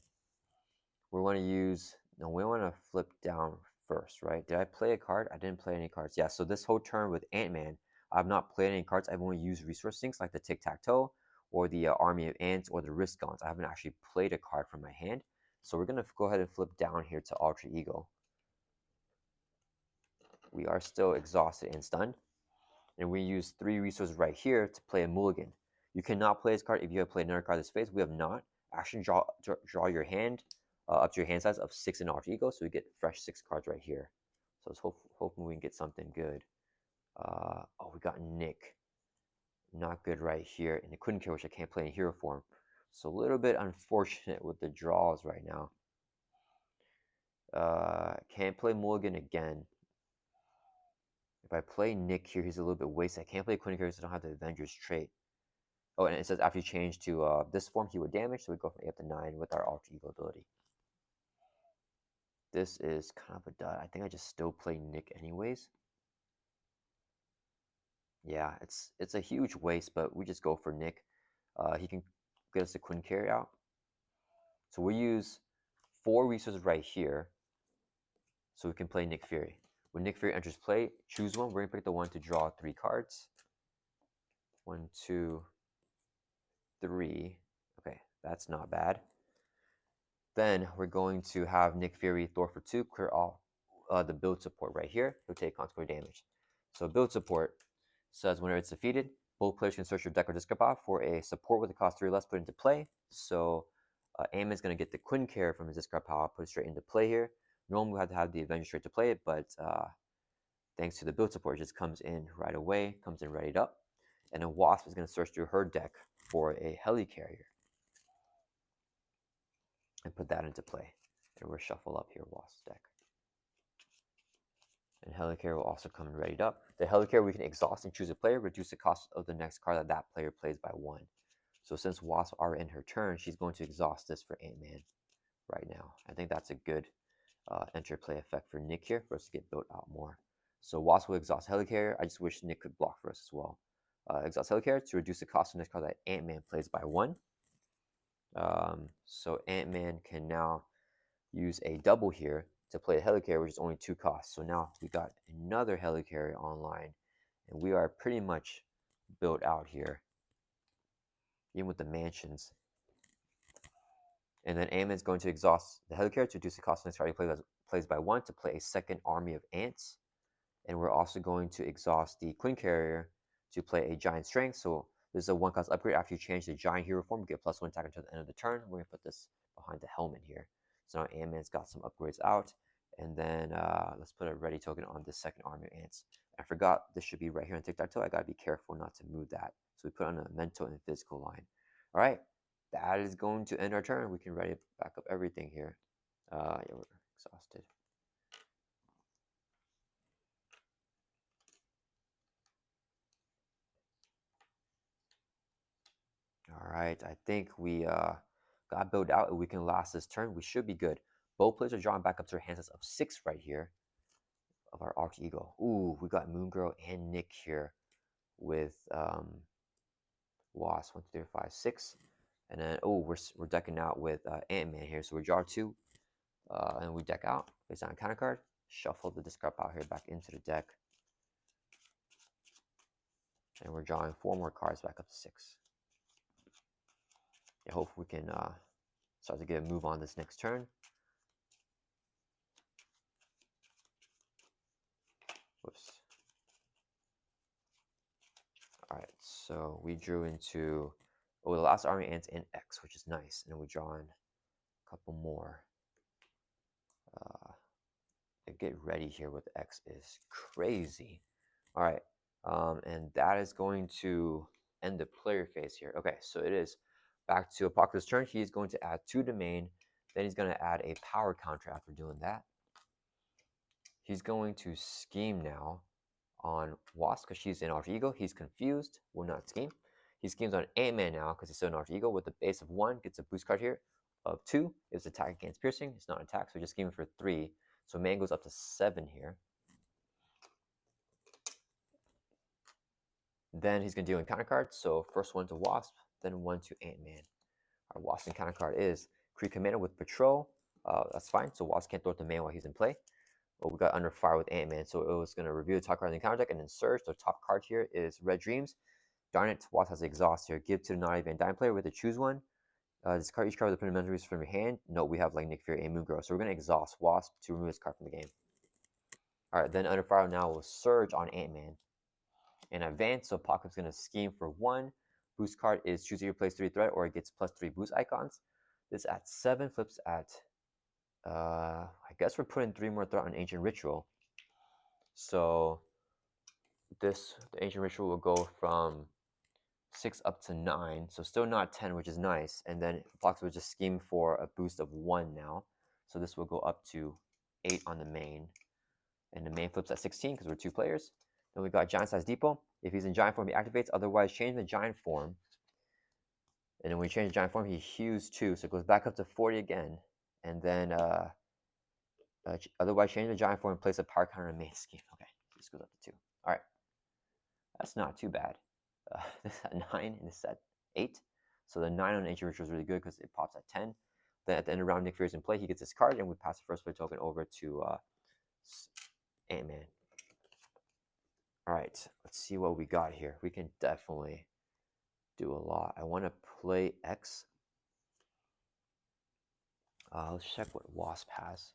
we want to use, no, we want to flip down first, right? Did I play a card? I didn't play any cards. Yeah, so this whole turn with Ant-Man, I've not played any cards. I've only used resource sinks like the Tic-Tac-Toe or the Army of Ants or the Risk Gaunts. I haven't actually played a card from my hand. So we're going to go ahead and flip down here to Alter Ego. We are still exhausted and stunned. And we use 3 resources right here to play a mulligan. You cannot play this card if you have played another card this phase. We have not. Actually, draw your hand up to your hand size of 6 in Alter Ego, so we get fresh 6 cards right here. So let's hoping we can get something good. Oh, we got Nick. Not good right here. And the Quinn Care, which I can't play in hero form. So a little bit unfortunate with the draws right now. Can't play mulligan again. If I play Nick here, he's a little bit wasted. I can't play Quinn because I don't have the Avengers trait. Oh, and it says after you change to this form, he would damage. So we go from 8 up to 9 with our Alter Ego ability. This is kind of a dud. I think I just still play Nick anyways. Yeah, it's a huge waste, but we just go for Nick. He can get us the Quinn carry out. So we use 4 resources right here, so we can play Nick Fury. When Nick Fury enters play, choose one. We're gonna pick the one to draw 3 cards. 1, 2, 3. Okay, that's not bad. Then we're going to have Nick Fury Thor for 2 clear off the build support right here. He'll take consequent damage. So build support says whenever it's defeated, both players can search your deck or discard pile for a support with a cost 3 or less put into play. So Ant-Man's going to get the Quinn Care from his discard pile, put it straight into play here. Normally we have to have the Avenger straight to play it, but thanks to the build support, it just comes in right away, comes in readied up. And then WASP is going to search through her deck for a Helicarrier and put that into play. And we'll shuffle up here WASP's deck. And Helicarrier will also come in readied up. The Helicarrier we can exhaust and choose a player, reduce the cost of the next card that that player plays by 1. So since WASP are in her turn, she's going to exhaust this for Ant-Man right now. I think that's a good enter play effect for Nick here for us to get built out more. So WASP will exhaust Helicarrier. I just wish Nick could block for us as well. Exhaust Helicarrier to reduce the cost of the next card that Ant-Man plays by 1. So Ant-Man can now use a double here to play a Helicarrier, which is only 2 costs. So now we got another Helicarrier online, and we are pretty much built out here, even with the mansions. And then Ant-Man's going to exhaust the Helicarrier to reduce the cost of the next card he plays by 1 to play a second army of ants. And we're also going to exhaust the Quinn Carrier to play a Giant Strength. So this is a 1 cost upgrade. After you change the Giant Hero form, you get +1 attack until the end of the turn. We're going to put this behind the helmet here. So now Ant-Man's got some upgrades out. And then let's put a ready token on this second army of ants. I forgot this should be right here on Tic-Tac-Toe. I got to be careful not to move that. So we put on a mental and physical line. All right, that is going to end our turn. We can ready back up everything here. Yeah, we're exhausted. All right, I think we got built out and we can last this turn. We should be good. Both players are drawing back up to their hand size of 6 right here of our Alter Ego. Ooh, we got Moon Girl and Nick here with WASP 1, 2, 3, 4, 5, 6. And then, oh, we're decking out with Ant-Man here. So we draw 2 and we deck out based on a counter card. Shuffle the discard pile here back into the deck. And we're drawing 4 more cards back up to 6. Yeah, hopefully we can start to get a move on this next turn. Whoops. Alright, so we drew into the last army ants in X, which is nice. And then we draw in a couple more. Get ready here with X is crazy. Alright, and that is going to end the player phase here. Okay, so it is back to Apocalypse's turn. He is going to add 2 domain. Then he's going to add a power counter after doing that. He's going to scheme now on WASP because she's in alter ego. He's confused, will not scheme. He schemes on Ant-Man now because he's still in alter ego with a base of 1, gets a boost card here of 2. It's attack against piercing. It's not attack, so just scheming for 3. So man goes up to 7 here. Then he's going to deal in counter cards. So first one to Wasp, then one to Ant-Man. Our Wasp and counter card is Kree Commander with Patrol. That's fine. So Wasp can't throw it to man while he's in play. But we got Under Fire with Ant-Man. So it was going to review the top card in the counter deck and then Surge. The top card here is Red Dreams. Darn it, Wasp has Exhaust here. Give to the not even dying player with a choose one. Discard each card with the permanent memories from your hand. No, we have like Nick Fury and Moon Girl. So we're going to Exhaust Wasp to remove this card from the game. Alright, then Under Fire now will Surge on Ant-Man. And advance, so Apocalypse is going to scheme for 1. Boost card is choose either place 3 threat or it gets +3 boost icons. This at 7 flips at, I guess we're putting 3 more threat on Ancient Ritual. So the Ancient Ritual will go from 6 up to 9, so still not 10, which is nice. And then Apocalypse will just scheme for a boost of 1 now. So this will go up to 8 on the main. And the main flips at 16 because we're 2 players. Then we got Giant Size Depot. If he's in giant form, he activates. Otherwise, change the giant form. And then when we change the giant form, he hews 2. So it goes back up to 40 again. And then otherwise, change the giant form and place a power counter in main scheme. Okay, so this goes up to 2. All right. That's not too bad. This at 9 and this at 8. So the 9 on Ancient Ritual is really good because it pops at 10. Then at the end of the round, Nick Fury's in play. He gets his card, and we pass the first play token over to Ant-Man. All right, let's see what we got here. We can definitely do a lot. I want to play X. Let's check what WASP has.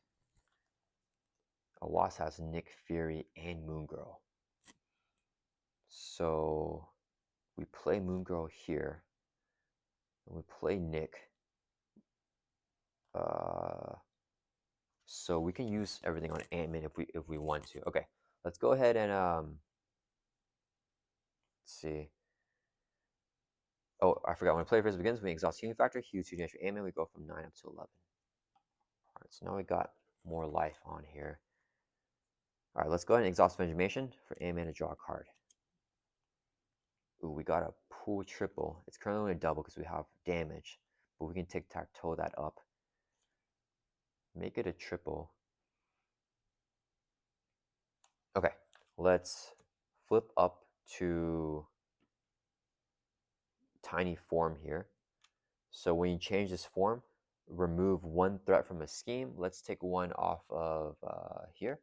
WASP has Nick Fury and Moon Girl. So we play Moon Girl here. And we play Nick. So we can use everything on Ant-Man if we want to. Okay, let's go ahead and let's see. Oh, I forgot. When play phase begins, we exhaust healing factor. Huge 2 damage for Ant-Man. We go from 9 up to 11. All right, so now we got more life on here. All right, let's go ahead and exhaust Vengeance for Ant-Man to draw a card. Ooh, we got a pool triple. It's currently only a double because we have damage, but we can tic-tac-toe that up. Make it a triple. Okay, let's flip up to tiny form here. So when you change this form, remove 1 threat from a scheme. Let's take 1 off of here.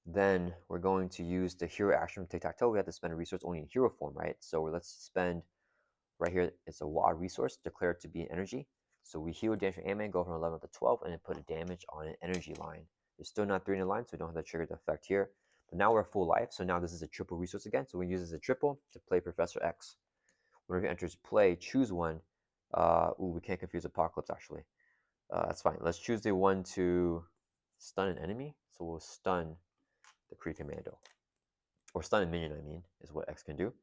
Then we're going to use the hero action from tic-tac-toe. We have to spend a resource only in hero form, right? So let's spend right here. It's a WAD resource, declare it to be an energy. So we heal damage from Ant-Man, go from 11 to 12, and then put a damage on an energy line. There's still not 3 in the line, so we don't have to trigger the effect here. But now we're full life, so now this is a triple resource again. So we use this as a triple to play Professor X. Whenever he enters play, choose 1. We can't confuse Apocalypse, actually. That's fine. Let's choose the 1 to stun an enemy. So we'll stun the Kree Commando. Or stun a minion, I mean, is what X can do.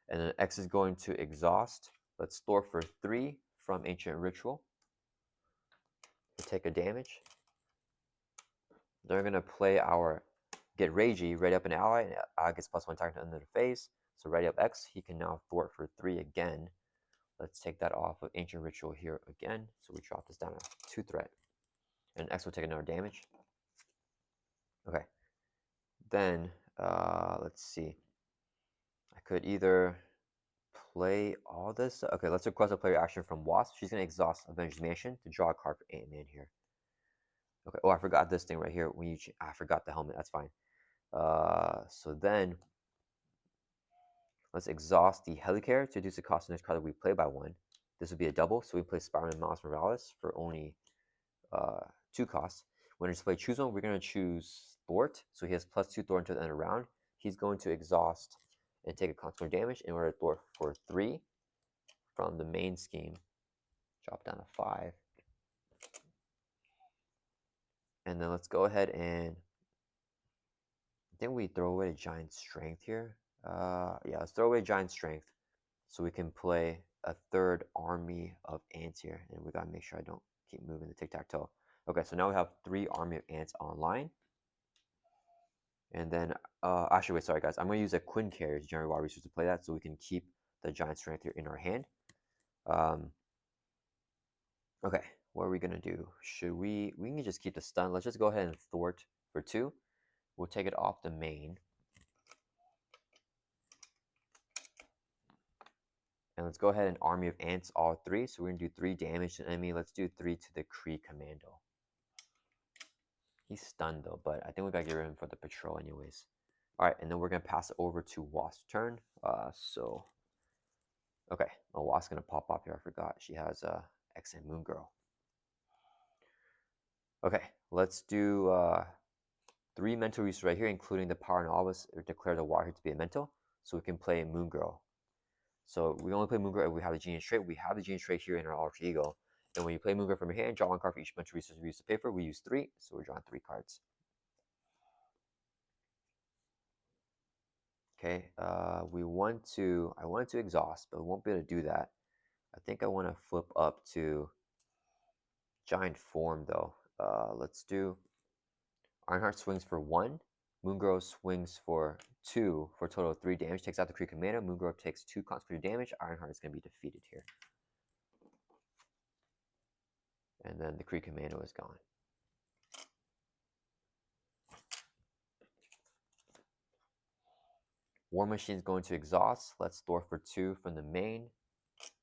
And then X is going to exhaust. Let's store for 3 from Ancient Ritual. We take a damage. They're going to play our Get Ragey, ready up an ally, and gets +1 attack to the end of the phase. So ready up X, he can now thwart for 3 again. Let's take that off of Ancient Ritual here again. So we drop this down to 2 threat. And X will take another damage. Okay. Then, let's see. I could either play all this. Okay, let's request a player action from WASP. She's going to exhaust Avengers Mansion to draw a card for Ant-Man here. Okay, oh, I forgot this thing right here. I forgot the helmet. That's fine. So then, let's exhaust the Helicarrier to reduce the cost of this card that we play by 1. This would be a double, so we play Spider-Man Miles Morales for only 2 costs. When it's play choose one, we're going to choose Thwart, so he has +2 Thwart until the end of the round. He's going to exhaust and take a consequent damage in order to thwart for 3 from the main scheme. Drop down to 5. And then let's go ahead and I think we throw away Giant Strength here. Yeah, let's throw away Giant Strength so we can play a 3rd army of ants here. And we gotta make sure I don't keep moving the tic-tac-toe. Okay, so now we have 3 army of ants online. And then, actually, wait, sorry guys. I'm gonna use a Quinn carrier to generate wild resources to play that so we can keep the Giant Strength here in our hand. Okay, what are we gonna do? Should we can just keep the stun. Let's just go ahead and thwart for 2. We'll take it off the main. And let's go ahead and army of ants all 3. So we're gonna do 3 damage to the enemy. Let's do 3 to the Kree Commando. He's stunned though, but I think we gotta get rid of him for the patrol anyways. Alright, and then we're gonna pass it over to Wasp's turn. Okay, Wasp's gonna pop up here. I forgot. She has X and Moon Girl. Okay, let's do 3 mental resources right here, including the power and always declare the water to be a mental, so we can play Moon Girl. So we only play Moon Girl if we have the genius trait. We have the genius trait here in our alter ego. And when you play Moon Girl from your hand, draw 1 card for each mental resource we use to pay for. We use 3, so we're drawing 3 cards. Okay, I wanted to exhaust, but we won't be able to do that. I think I want to flip up to Giant Form though. Let's do Ironheart swings for 1. Moon Girl swings for 2 for a total of 3 damage. Takes out the Kree Commando. Moon Girl takes 2 consequent damage. Ironheart is going to be defeated here. And then the Kree Commando is gone. War Machine is going to exhaust. Let's thwart for 2 from the main.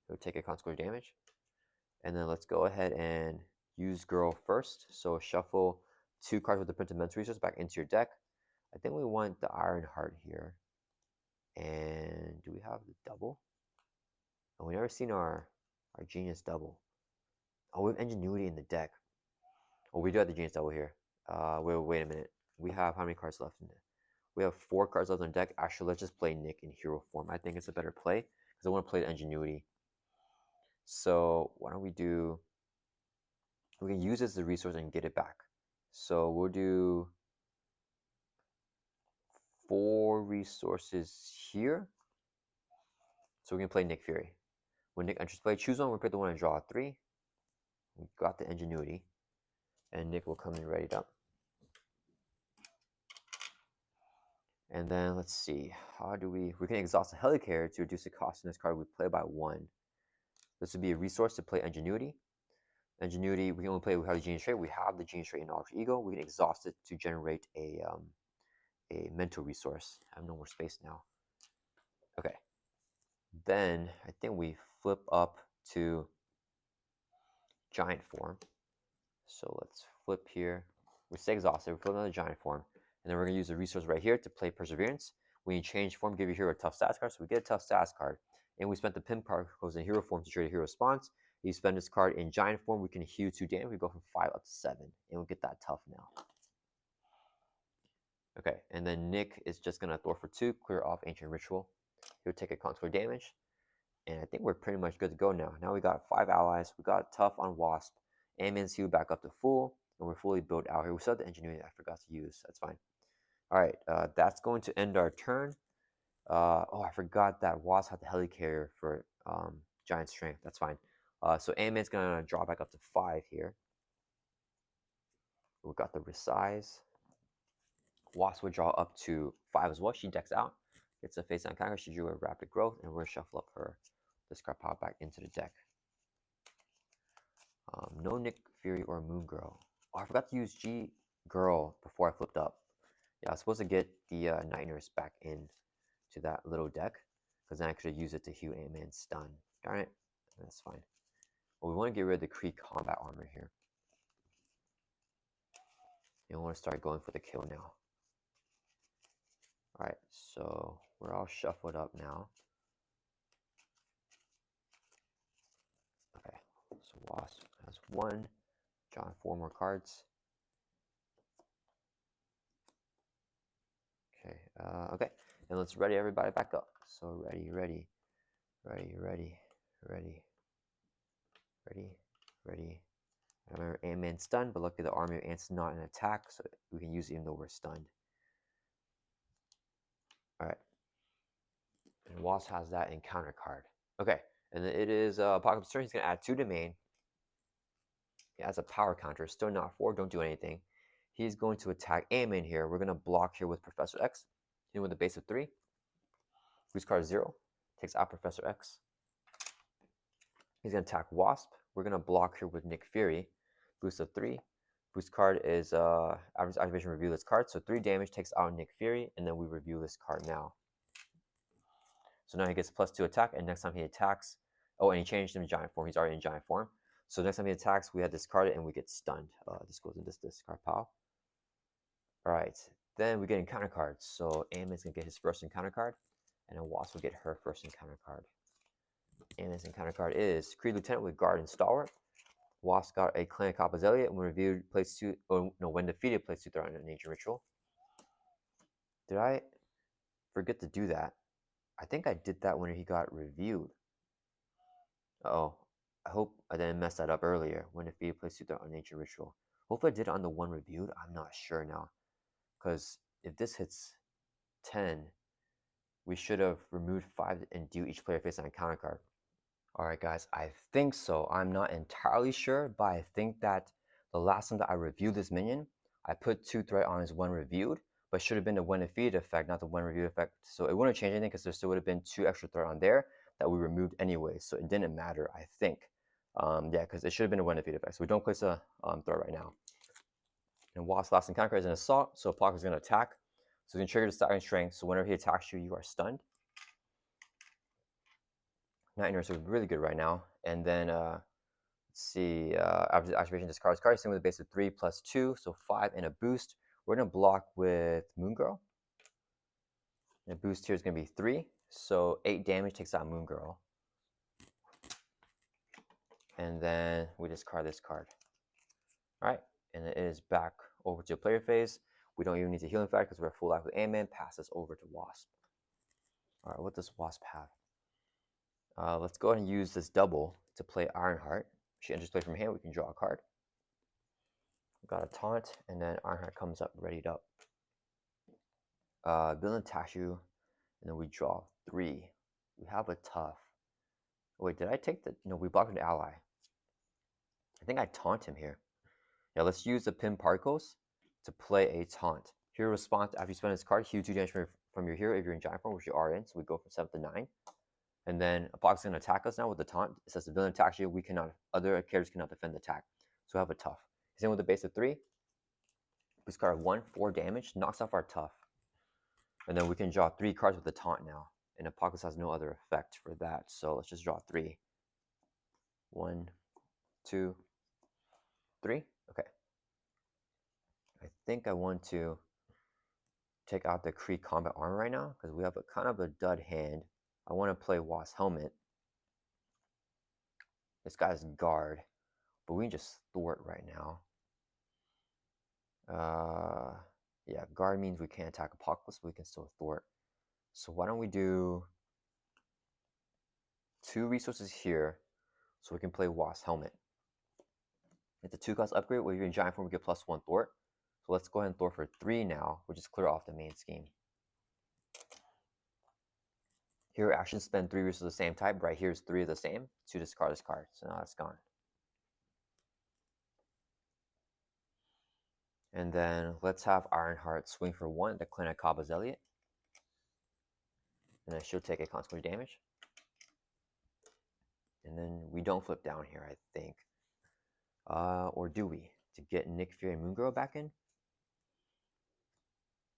It'll take a consequent damage. And then let's go ahead and use Girl first. So shuffle 2 cards with the printed mental resource back into your deck. I think we want the Ironheart here. And do we have the double? Oh, we never seen our genius double. Oh, we have Ingenuity in the deck. Oh, we do have the genius double here. Wait a minute. We have how many cards left in there? We have 4 cards left on deck. Actually, let's just play Nick in hero form. I think it's a better play because I want to play the Ingenuity. So why don't we do? We can use this as a resource and get it back. So we'll do 4 resources here. So we can play Nick Fury. When Nick enters play, choose one. We'll pick the one and draw 3. We got the Ingenuity, and Nick will come in ready up. And then let's see, how do we can exhaust a Helicarrier to reduce the cost in this card. We play by 1. This would be a resource to play Ingenuity. Ingenuity, we can only play, we have the genius trait. We have the genius trait in alter ego. We can exhaust it to generate a mental resource. I have no more space now. Okay. Then I think we flip up to Giant Form. So let's flip here. We stay exhausted. We flip another Giant Form. And then we're going to use the resource right here to play Perseverance. When you change form, give your hero a tough stats card. So we get a tough stats card. And we spent the pimp card goes in hero form to trade a hero response. You spend this card in Giant Form. We can heal 2 damage. We go from 5 up to 7. And we'll get that tough now. Okay, and then Nick is just going to throw for 2, clear off Ancient Ritual. He'll take a consequent damage. And I think we're pretty much good to go now. Now we got 5 allies. We got tough on Wasp. Ant-Man's heal back up to full. And we're fully built out here. We still have the Ingenuity I forgot to use. That's fine. All right, that's going to end our turn. Oh, I forgot that Wasp had the Helicarrier for Giant Strength. That's fine. So Ant-Man's going to draw back up to 5 here. We've got the resize. Wasp would draw up to 5 as well. She decks out. Gets a face down counter. She drew a Rapid Growth. And we're going to shuffle up her discard power back into the deck. No Nick Fury or Moon Girl. Oh, I forgot to use G Girl before I flipped up. Yeah, I was supposed to get the Night Nurse back in to that little deck, because then I could have used it to heal Ant-Man's stun. Darn it. That's fine. Well, we want to get rid of the Kree combat armor here. And we want to start going for the kill now. Alright, so we're all shuffled up now. So Wasp has 1. John 4 more cards. Okay, okay. And let's ready everybody back up. So ready, ready, ready, ready, ready, ready, ready. I remember Ant-Man stunned, but luckily the army of ants is not an attack, so we can use it even though we're stunned. Alright. And Wasp has that encounter card. Okay, and it is Apocalypse turn. He's going to add 2 to main. He has a power counter, still not 4, don't do anything. He's going to attack Ant-Man here. We're going to block here with Professor X. Hitting with a base of 3. Boost card 0. Takes out Professor X. He's going to attack Wasp. We're going to block here with Nick Fury. Boost of 3. Boost card is activation review this card. So 3 damage takes out Nick Fury, and then we review this card now. So now he gets +2 attack, and next time he attacks, oh, and he changed him in giant form. He's already in giant form. So next time he attacks, we have discarded and we get stunned. This goes in this discard pile. All right, then we get encounter cards. So Ant-Man's gonna get his first encounter card, and then Wasp will get her first encounter card. Ant-Man's encounter card is Kree Lieutenant with Guard and Stalwart. Wasp got a Clan Cop Azalea, and when reviewed, place 2. Oh no, when defeated, place 2 threat on an ancient ritual. Did I forget to do that? I think I did that when he got reviewed. Uh-oh. I hope I didn't mess that up earlier. When defeated, place 2 threat on ancient ritual. Hopefully I did it on the one reviewed. I'm not sure now. Because if this hits 10, we should have removed 5 and do each player face on a counter card. Alright guys, I think so. I'm not entirely sure, but I think that the last time that I reviewed this minion, I put 2 threat on his 1 reviewed, but should have been the when defeated effect, not the when reviewed effect. So it wouldn't change anything because there still would have been 2 extra threat on there that we removed anyway. So it didn't matter, I think. Yeah, because it should have been a when defeated effect. So we don't place a threat right now. And Wasp's last encounter card is an assault, so Apocalypse is going to attack. So he's going to trigger the staggering strength. So whenever he attacks you, you are stunned. Nightmare is really good right now. And then let's see, after the activation, discards card. Same with a base of 3 plus 2, so 5 and a boost. We're going to block with Moon Girl. And the boost here is going to be 3, so 8 damage takes out Moon Girl. And then we discard this card. All right, and it is back over to player phase. We don't even need to heal in fact because we're full life with Ant-Man. Passes over to Wasp. All right, what does Wasp have? Let's go ahead and use this double to play Ironheart. She enters play from hand. We can draw a card. We've got a taunt, and then Ironheart comes up readied up. Villain attacks you, and then we draw 3. We have a tough. Oh, wait, did I take the? No, we blocked an ally. I think I taunt him here. Yeah, let's use the pin particles to play a taunt. Hero response after you spend this card, heal 2 damage from your hero if you're in giant form, which you are in. So we go from 7 to 9. And then Apocalypse is going to attack us now with the taunt. It says the villain attacks you. Other characters cannot defend the attack. So we have a tough. He's in with a base of 3. Boost card 1, 4 damage, knocks off our tough. And then we can draw 3 cards with the taunt now. And Apocalypse has no other effect for that. So let's just draw 3. 1, 2, 3. Okay. I think I want to take out the Kree combat armor right now because we have a kind of a dud hand. I want to play Wasp Helmet. This guy's guard, but we can just thwart right now. Yeah, guard means we can't attack Apocalypse, but we can still thwart. So why don't we do 2 resources here so we can play Wasp Helmet. It's a 2-cost upgrade where you're in giant form, we get +1 thwart. So let's go ahead and thwart for 3 now, which is clear off the main scheme. Hero actions spend 3 resources of the same type. Right here is 3 of the same to discard this card. So now it's gone. And then let's have Ironheart swing for 1 to Clan Cobba's Elliot. And then she'll take a consequence damage. And then we don't flip down here, I think. Or do we? To get Nick Fury and Moon Girl back in?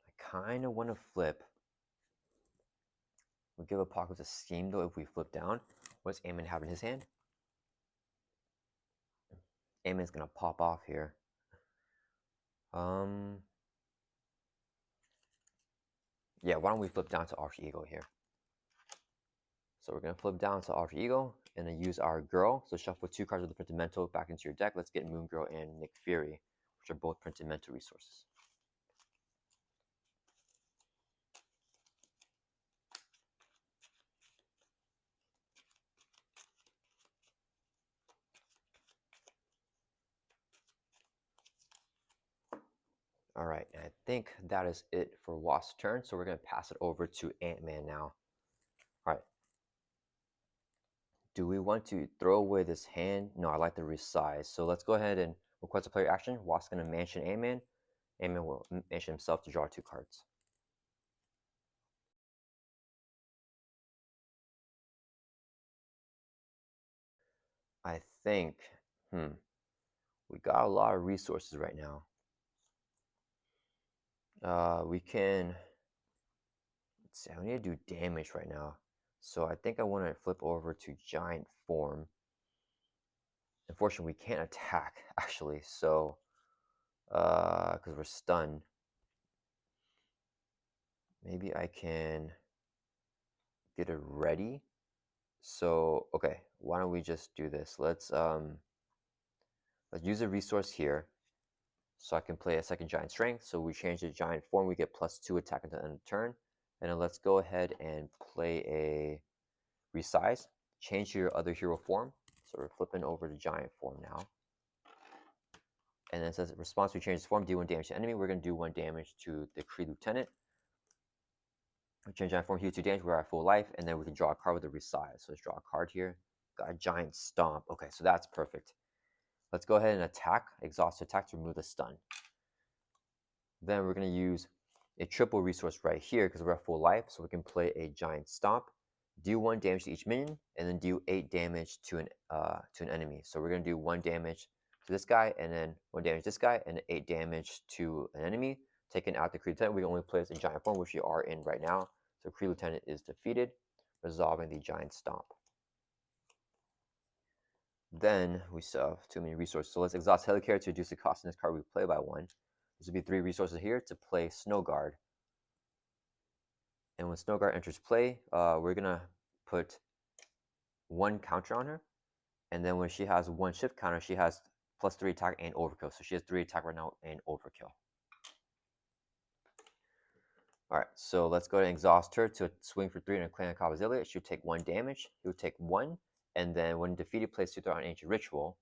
I kind of want to flip. We'll give Apocalypse a scheme, though, if we flip down. What's Ant-Man have in his hand? Ant-Man's going to pop off here. Yeah, why don't we flip down to Arch Eagle here? So we're going to flip down to Alter Ego and then use our Girl. So shuffle 2 cards of the Printed Mental back into your deck. Let's get Moon Girl and Nick Fury, which are both Printed Mental resources. All right, and I think that is it for Wasp's turn. So we're going to pass it over to Ant-Man now. All right. Do we want to throw away this hand? No, I like the resize. So let's go ahead and request a player action. Wasp's going to mansion Ant-Man. Ant-Man will mansion himself to draw 2 cards. I think, we got a lot of resources right now. We can, let's see, I need to do damage right now. So I think I want to flip over to Giant Form. Unfortunately, we can't attack, actually, so, because we're stunned. Maybe I can get it ready. So, okay, why don't we just do this? Let's use a resource here. So I can play a second Giant Strength. So we change the Giant Form, we get +2 attack until the end of the turn. And then let's go ahead and play a resize. Change your other hero form. So we're flipping over to Giant Form now. And then it says response, we change this form, do 1 damage to enemy. We're going to do 1 damage to the Kree Lieutenant. We change Giant Form, heal 2 damage, we're at full life. And then we can draw a card with a resize. So let's draw a card here. Got a Giant Stomp. Okay, so that's perfect. Let's go ahead and attack, exhaust attack to remove the stun. Then we're going to use a triple resource right here because we're at full life. So we can play a Giant Stomp, do 1 damage to each minion, and then do 8 damage to an enemy. So we're going to do 1 damage to this guy, and then 1 damage to this guy, and 8 damage to an enemy. Taking out the Kree Lieutenant, we can only play this in Giant Form, which we are in right now. So Kree Lieutenant is defeated, resolving the Giant Stomp. Then we still have too many resources. So let's exhaust Helicarrier to reduce the cost in this card we play by 1. This would be 3 resources here to play Snow Guard. And when Snow Guard enters play, we're going to put 1 counter on her. And then when she has 1 shift counter, she has +3 attack and overkill. So she has 3 attack right now and overkill. All right, so let's go ahead and exhaust her to swing for 3 and a Clan of Cavazilia. She'll take 1 damage. He'll take 1. And then when defeated, place 2 on Ancient Ritual.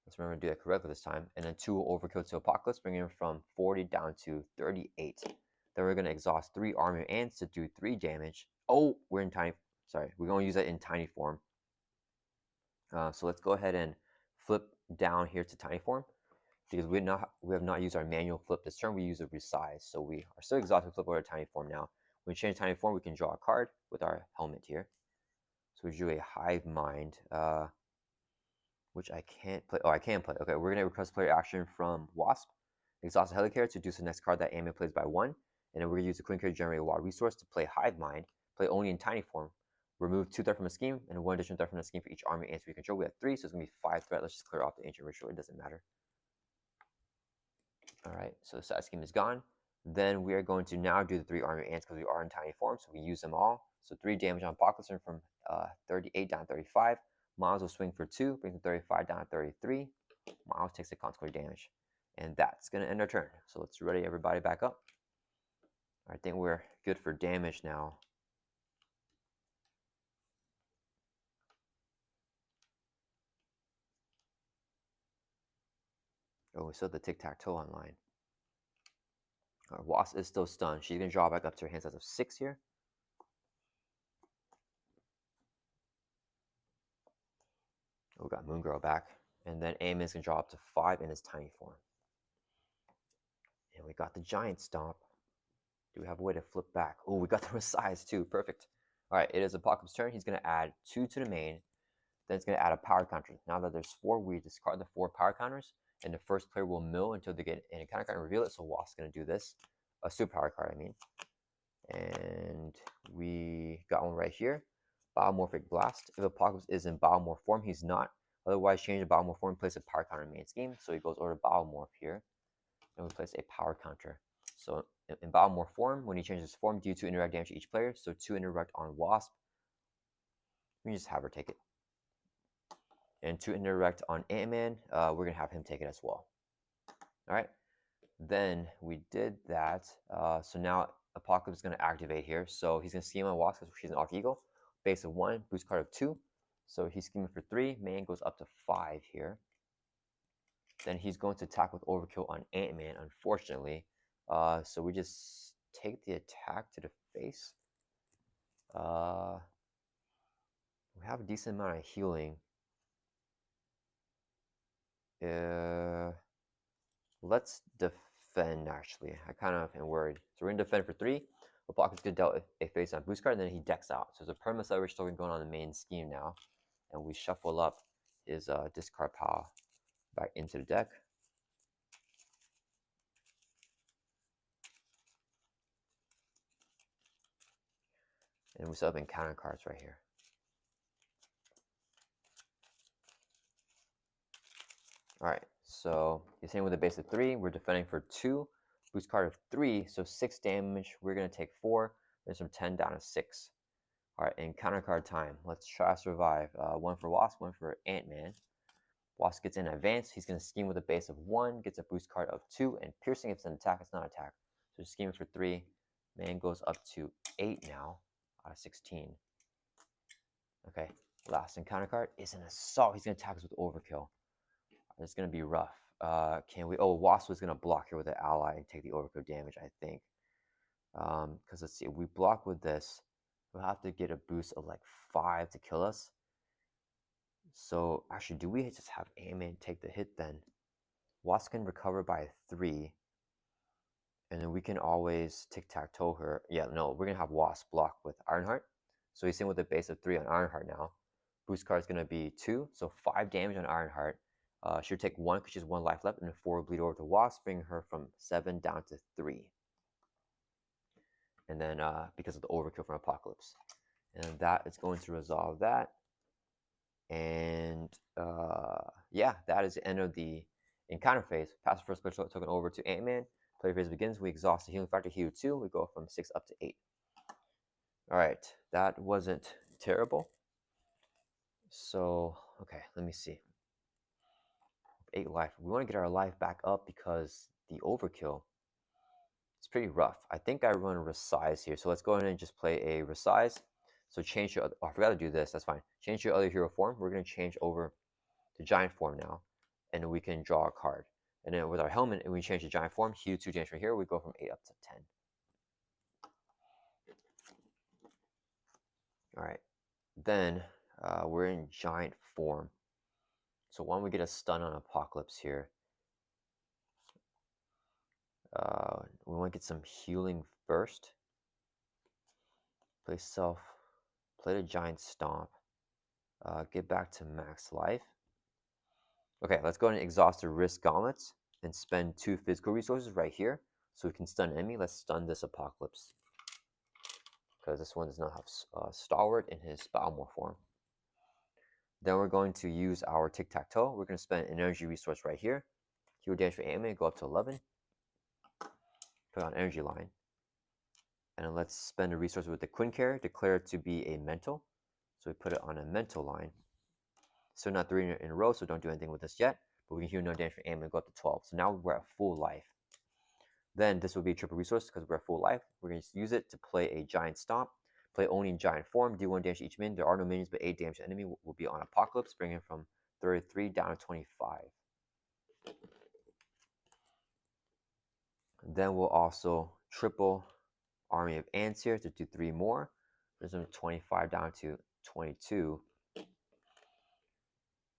Let's remember to do that correctly this time. And then 2 overkill to Apocalypse, bringing him from 40 down to 38. Then we're going to exhaust 3 Army of Ants to do 3 damage. Oh, we're in tiny. Sorry, we're going to use that in tiny form. So let's go ahead and flip down here to tiny form. Because we have not used our manual flip this turn, we use a resize. So we are still exhausted, flip over to tiny form now. When we change tiny form, we can draw a card with our helmet here. So we drew a Hive Mind, which I can't play. Oh, I can play. Okay, we're going to request player action from WASP. Exhaust a Helicarrier to reduce the next card that Ant-Man plays by 1. And then we're going to use the Queen card to generate a wild resource to play Hive Mind, play only in tiny form. Remove 2 threat from a scheme and 1 additional threat from a scheme for each army ants we control. We have 3, so it's going to be 5 threat. Let's just clear off the Ancient Ritual. It doesn't matter. All right, so the side scheme is gone. Then we are going to now do the 3 army ants because we are in tiny form, so we use them all. So 3 damage on Apocalypse from 38 down to 35. Miles will swing for 2, brings the 35 down to 33. Miles takes the consequent damage. And that's going to end our turn. So let's ready everybody back up. I think we're good for damage now. Oh, we still have the tic-tac-toe online. Our Wasp is still stunned. She's going to draw back up to her hand size of 6 here. Oh, we got Moon Girl back. And then Ant-Man's going to draw up to 5 in his tiny form. And we got the Giant Stomp. Do we have a way to flip back? Oh, we got the resize too. Perfect. All right, it is Apocalypse's turn. He's going to add 2 to the main. Then it's going to add a power counter. Now that there's 4, we discard the 4 power counters. And the first player will mill until they get an encounter card and reveal it. So Wasp's going to do this. A super power card, I mean. And we got one right here. Biomorphic Blast. If Apocalypse is in Biomorph form, he's not. Otherwise, change the Biomorph form and place a power counter in main scheme. So he goes over to Biomorph here. And we place a power counter. So in Biomorph form, when he changes form, do 2 indirect damage to each player. So 2 indirect on Wasp. We just have her take it. And to interact on Ant-Man, we're gonna have him take it as well. All right. Then we did that. So now Apocalypse is gonna activate here. So he's gonna scheme on Wasp because she's an Arc Eagle. Base of 1, boost card of 2. So he's scheming for 3. Man goes up to 5 here. Then he's going to attack with Overkill on Ant-Man, unfortunately. So we just take the attack to the face. We have a decent amount of healing. Let's defend, actually. I kind of am worried. So we're going to defend for 3. Apocalypse gonna dealt a face on boost card, and then he decks out. So there's a perma celebration token going on in the main scheme now. And we shuffle up his discard pile back into the deck. And we set up encounter cards right here. Alright, so he's hitting with a base of 3. We're defending for 2. Boost card of 3, so 6 damage. We're going to take 4. There's from 10 down to 6. Alright, encounter card time. Let's try to survive. 1 for Wasp, 1 for Ant-Man. Wasp gets in advance. He's going to scheme with a base of 1, gets a boost card of 2, and piercing if it's an attack, it's not an attack. So scheming for 3. Man goes up to 8 now out of 16. Okay, last encounter card is an assault. He's going to attack us with overkill. It's going to be rough. Can we? Oh, Wasp was going to block here with an ally and take the overkill damage, I think. Because let's see, if we block with this, we'll have to get a boost of like 5 to kill us. So actually, do we just have Ant-Man take the hit then? Wasp can recover by 3. And then we can always tic-tac-toe her. Yeah, no, we're going to have Wasp block with Ironheart. So he's in with a base of 3 on Ironheart now. Boost card is going to be 2, so 5 damage on Ironheart. She'll take 1 because she has 1 life left, and 4 bleed over to Wasp, bringing her from 7 down to 3. And then because of the overkill from Apocalypse. And that is going to resolve that. And yeah, that is the end of the encounter phase. Pass the first special token over to Ant-Man. Player phase begins. We exhaust the healing factor, heal 2. We go from 6 up to 8. Alright, that wasn't terrible. So, okay, let me see. 8 life. We want to get our life back up because the overkill is pretty rough. I think I run a resize here. So let's go ahead and just play a resize. So change your other, oh, I forgot to do this. That's fine. Change your other hero form. We're going to change over to giant form now. And we can draw a card. And then with our helmet, and we change the giant form, heal 2 damage from here. We go from 8 up to 10. Alright. Then we're in giant form. So why don't we get a stun on Apocalypse here? We want to get some healing first. Play self. Play the giant stomp. Get back to max life. Okay, let's go ahead and exhaust the risk gauntlets and spend 2 physical resources right here so we can stun an enemy. Let's stun this Apocalypse because this one does not have Stalwart in his Balmor form. Then we're going to use our tic-tac-toe. We're going to spend an energy resource right here. Heal damage for Ant-Man, go up to 11. Put on energy line. And then let's spend a resource with the Quincare, declare it to be a mental. So we put it on a mental line. So not 3 in a row, so don't do anything with this yet. But we can heal no damage for Ant-Man, go up to 12. So now we're at full life. Then this will be a triple resource because we're at full life. We're going to use it to play a giant stomp. Play only in giant form, do 1 damage to each minion. There are no minions, but 8 damage to enemy will be on Apocalypse, bringing it from 33 down to 25. Then we'll also triple Army of Ants here to do 3 more. Brings them 25 down to 22.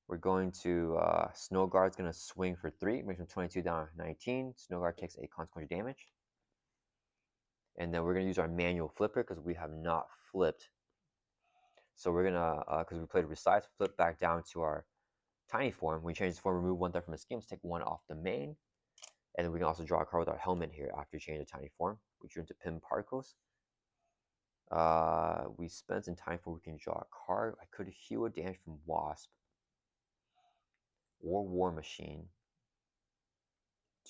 We're going to Snow Guard's going to swing for 3, brings from 22 down to 19. Snow Guard takes a consequential damage. And then we're going to use our manual flipper because we have not flipped. So we're going to, because we played resize, flip back down to our tiny form. We change the form, remove 1 threat from the scheme, take 1 off the main. And then we can also draw a card with our helmet here after you change the tiny form. We drew into Pim Particles. We spent in tiny form, we can draw a card. I could heal a damage from Wasp or War Machine.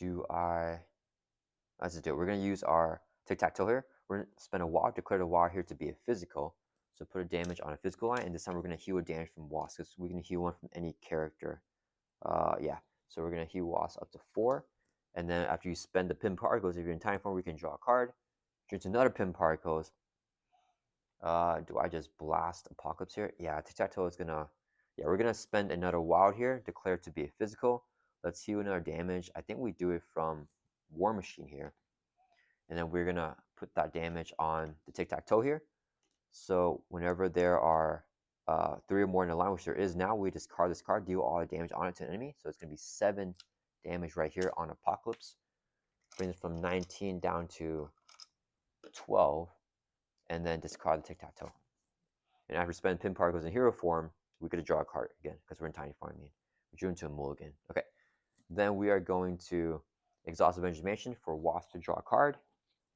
Let's just do it. We're going to use our tic-tac-toe here. We're going to spend a WAR, declare the WAR here to be a physical. So put a damage on a physical line, and this time we're going to heal a damage from WASP, because we can heal one from any character. Yeah, so we're going to heal WASP up to 4. And then after you spend the pin particles, if you're in tiny form, we can draw a card. Turn to another pin particles. Do I just blast Apocalypse here? Yeah, tic-tac-toe is gonna... Yeah, we're gonna spend another wild here, declare to be a physical. Let's heal another damage. I think we do it from War Machine here. And then we're gonna put that damage on the tic-tac-toe here. So whenever there are 3 or more in a line, which there is now, we discard this card, deal all the damage on it to an enemy. So it's gonna be 7 damage right here on Apocalypse. Brings it from 19 down to 12. And then discard the tic-tac-toe. And after spending pin particles in hero form, we could draw a card again, because we're in tiny form. We drew into a mulligan. Okay. Then we are going to exhaust Benjamin for WASP to draw a card,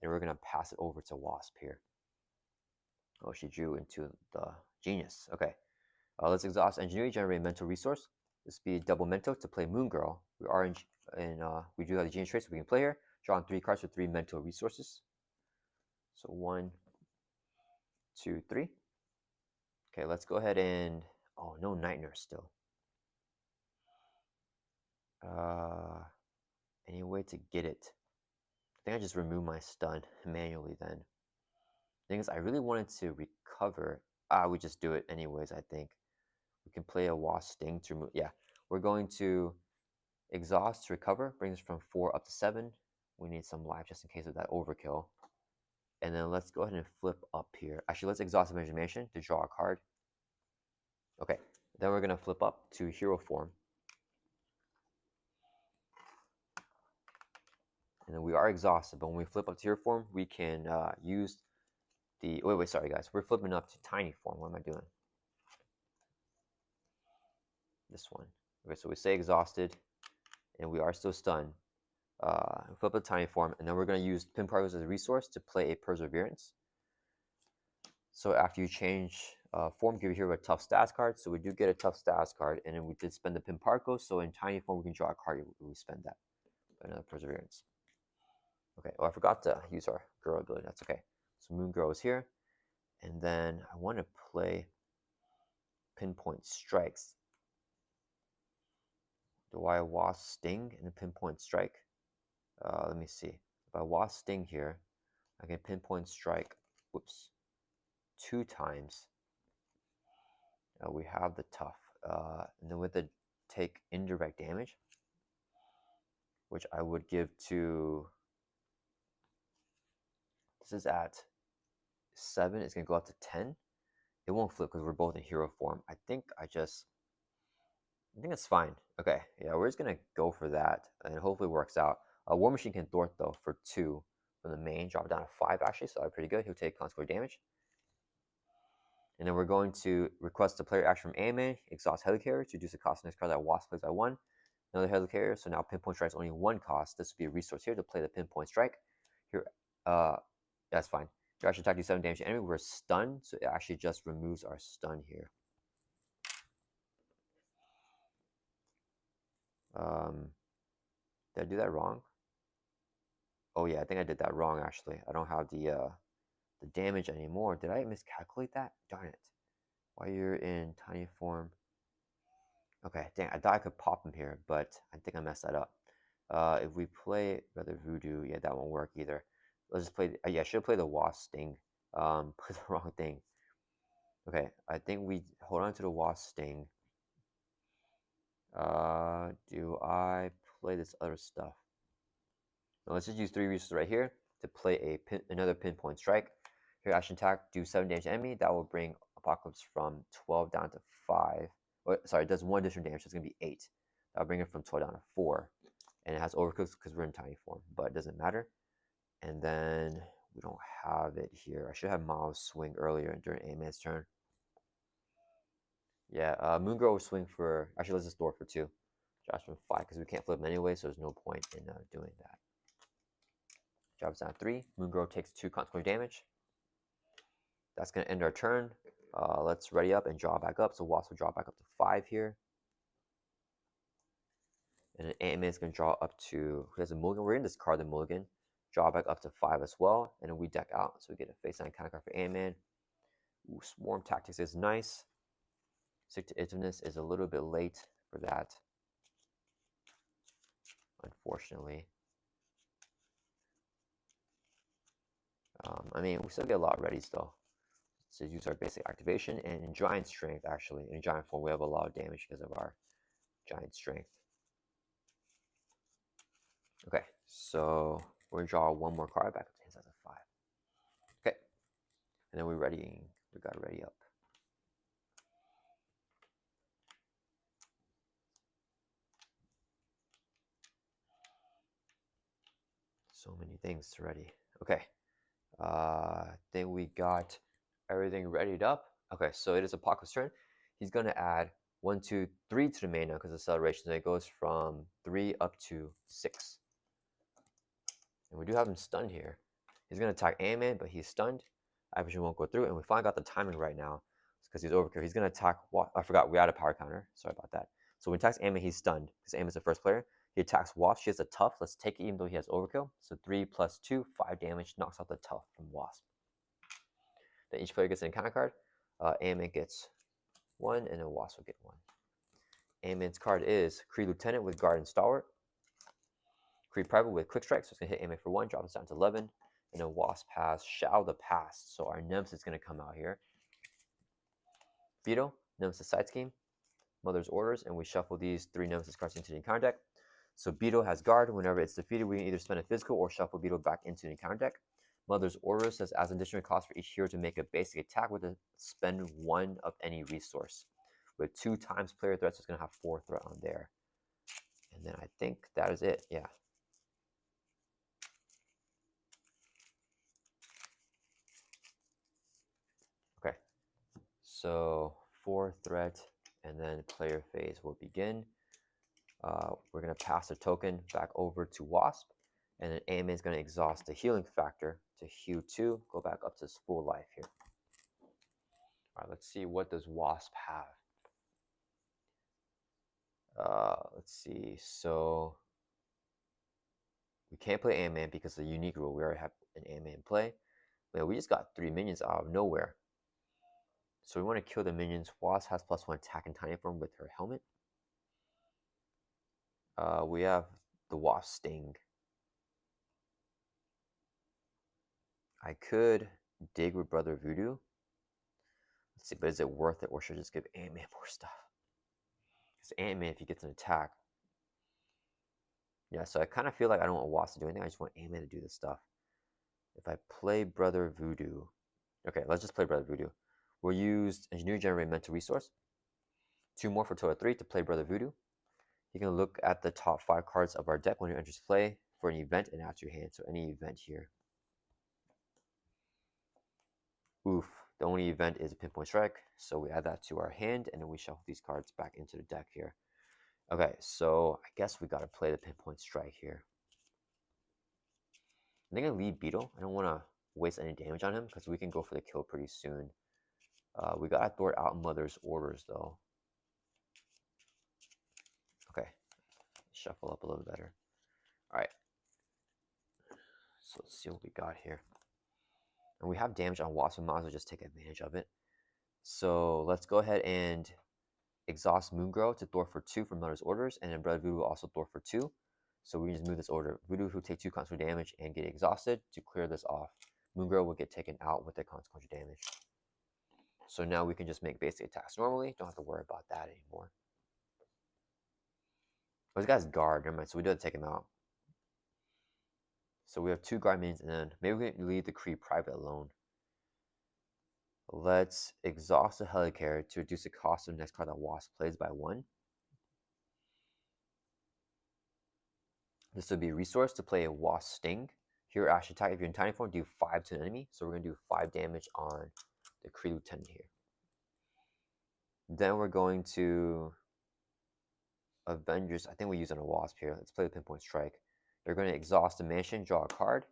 and we're going to pass it over to WASP here. Oh, she drew into the genius. Okay. Let's exhaust Ingenuity, generate mental resource. This be a double mental to play Moon Girl. We are we do have the genius trait, so we can play her. Draw on 3 cards with 3 mental resources. So 1, 2, 3. Okay, let's go ahead and... Oh, no Night Nurse still. Any way to get it? I think I just remove my stun manually then. Thing is, I really wanted to recover. We just do it anyways, I think. We can play a Wasp Sting to remove... Yeah, we're going to exhaust to recover. Brings us from 4 up to 7. We need some life just in case of that overkill. And then let's go ahead and flip up here. Actually, let's exhaust Imagination to draw a card. Okay, then we're going to flip up to hero form. And then we are exhausted, but when we flip up to hero form, we can use the... Wait, sorry guys. We're flipping up to tiny form. What am I doing? This one. Okay, so we stay exhausted, and we are still stunned. Flip up to tiny form, and then we're going to use pin particles as a resource to play a Perseverance. So after you change form, give your hero a tough stats card. So we do get a tough stats card, and then we did spend the pin particles. So in tiny form, we can draw a card if we spend that. Another Perseverance. Okay, oh, I forgot to use our girl ability. That's okay. So Moon Girl is here. And then I want to play Pinpoint Strikes. Do I Wasp Sting and the Pinpoint Strike? Let me see. If I Wasp Sting here, I can Pinpoint Strike, whoops, 2 times. We have the tough. And then with the take indirect damage, which I would give to... This is at 7. It's going to go up to 10. It won't flip because we're both in hero form. I think it's fine. Okay, yeah, we're just going to go for that, and hopefully it works out. War Machine can thwart, though, for 2 from the main. Drop it down to 5, actually, so that's pretty good. He'll take consequent damage. And then we're going to request a player action from AMA, exhaust Helicarrier to reduce the cost of next card that Wasp plays by 1. Another Helicarrier, so now Pinpoint Strike is only 1 cost. This would be a resource here to play the Pinpoint Strike. Here, that's fine. Your action attack do 7 damage to enemy. We're stunned, so it actually just removes our stun here. Did I do that wrong? Oh yeah, I think I did that wrong actually. I don't have the damage anymore. Did I miscalculate that? Darn it. While you're in tiny form. Okay, dang, I thought I could pop him here, but I think I messed that up. If we play rather Voodoo, yeah, that won't work either. Let's just play... yeah, I should play the Wasp Sting. Put the wrong thing. Okay, I think we hold on to the Wasp Sting. Do I play this other stuff? Now let's just use 3 resources right here to play another Pinpoint Strike. Here, action attack, do 7 damage to enemy. That will bring Apocalypse from 12 down to 5. Sorry, it does 1 additional damage, so it's going to be 8. That'll bring it from 12 down to 4. And it has Overcooked because we're in tiny form, but it doesn't matter. And then we don't have it here. I should have Miles swing earlier during A-Man's turn. Yeah, Moon Girl will swing for... Actually, let's just thwart for 2. Drops from 5 because we can't flip them anyway, so there's no point in doing that. Drops down 3. Moon Girl takes 2 consequent damage. That's going to end our turn. Let's ready up and draw back up. So Wasp will draw back up to 5 here. And then Ant-Man is going to draw up to... Who has a mulligan? We're going to discard the mulligan. Draw back up to 5 as well. And then we deck out. So we get a face 9 counter card for Ant-Man. Ooh, Swarm Tactics is nice. Stick to Itiveness is a little bit late for that, unfortunately. I mean, we still get a lot of readies though. So use our basic activation, and in Giant Strength, actually, in Giant form, we have a lot of damage because of our Giant Strength. Okay, so we're gonna draw one more card back up to hand size of 5. Okay, and then we're ready. We got ready up. So many things to ready. Okay, then we got everything readied up. Okay, so it is Apocalypse's turn. He's gonna add 1, 2, 3 to the main now because of acceleration. So it goes from 3 up to 6. And we do have him stunned here. He's gonna attack Ant-Man, but he's stunned. Average won't go through, and we finally got the timing right now because he's overkill. He's gonna attack. I forgot we had a power counter. Sorry about that. So when he attacks Ant-Man, he's stunned because Ant-Man's the first player. He attacks Wasp. She has a tough. Let's take it even though he has overkill. So 3 plus 2, 5 damage, knocks out the tough from Wasp. Then each player gets an encounter card. Ant-Man gets 1, and then Wasp will get 1. Ant-Man's card is Kree Lieutenant with Guard and Stalwart. Kree Private with Quick Strike, so it's going to hit Ant-Man for 1, drop us down to 11. And then Wasp has Shao the Past, so our Nemesis is going to come out here. Veto, Nemesis Side Scheme, Mother's Orders, and we shuffle these 3 Nemesis cards into the encounter deck. So Beetle has Guard. Whenever it's defeated, we can either spend a physical or shuffle Beetle back into the encounter deck. Mother's Orders says as an additional cost for each hero to make a basic attack with a spend 1 of any resource. With 2 times player threats, so it's going to have 4 threat on there. And then I think that is it, yeah. Okay, so 4 threat, and then player phase will begin. We're going to pass the token back over to Wasp, and then Ant-Man is going to exhaust the healing factor to heal 2, go back up to his full life here. All right, let's see, what does Wasp have? Let's see, so we can't play Ant-Man because of the unique rule. We already have an Ant-Man in play. Man, we just got 3 minions out of nowhere. So we want to kill the minions. Wasp has +1 attack in tiny form with her helmet. We have the Wasp Sting. I could dig with Brother Voodoo. Let's see, but is it worth it, or should I just give Ant-Man more stuff? Because Ant-Man, if he gets an attack. Yeah, so I kind of feel like I don't want Wasp to do anything. I just want Ant-Man to do this stuff. If I play Brother Voodoo. Okay, let's just play Brother Voodoo. We'll use Engineer Generate Mental Resource. 2 more for total 3 to play Brother Voodoo. You can look at the top 5 cards of our deck when you enter play for an event and add to your hand. So any event here. Oof, the only event is a Pinpoint Strike. So we add that to our hand, and then we shuffle these cards back into the deck here. Okay, so I guess we got to play the Pinpoint Strike here. I'm going to lead Beetle. I don't want to waste any damage on him because we can go for the kill pretty soon. We got to throw out Mother's Orders, though. Okay, shuffle up a little better. All right, so let's see what we got here. And we have damage on Wasp, so we might as well just take advantage of it. So let's go ahead and exhaust Moongrow to Thor for 2 from Mother's Orders, and then Brother Voodoo will also Thor for 2. So we can just move this order. Voodoo will take 2 consequential damage and get exhausted to clear this off. Moongrow will get taken out with the consequential damage. So now we can just make basic attacks normally. Don't have to worry about that anymore. Oh, this guy's Guard. Never mind. So we do have to take him out. So we have 2 Guard minions, and then maybe we can leave the Kree Private alone. Let's exhaust the Helicarrier to reduce the cost of the next card that Wasp plays by 1. This would be a resource to play a Wasp Sting. Here, Ash attack. If you're in tiny form, do 5 to an enemy. So we're going to do 5 damage on the Kree Lieutenant here. Then we're going to Avengers. I think we use on a Wasp here. Let's play the Pinpoint Strike. You're going to exhaust the mansion, draw a card.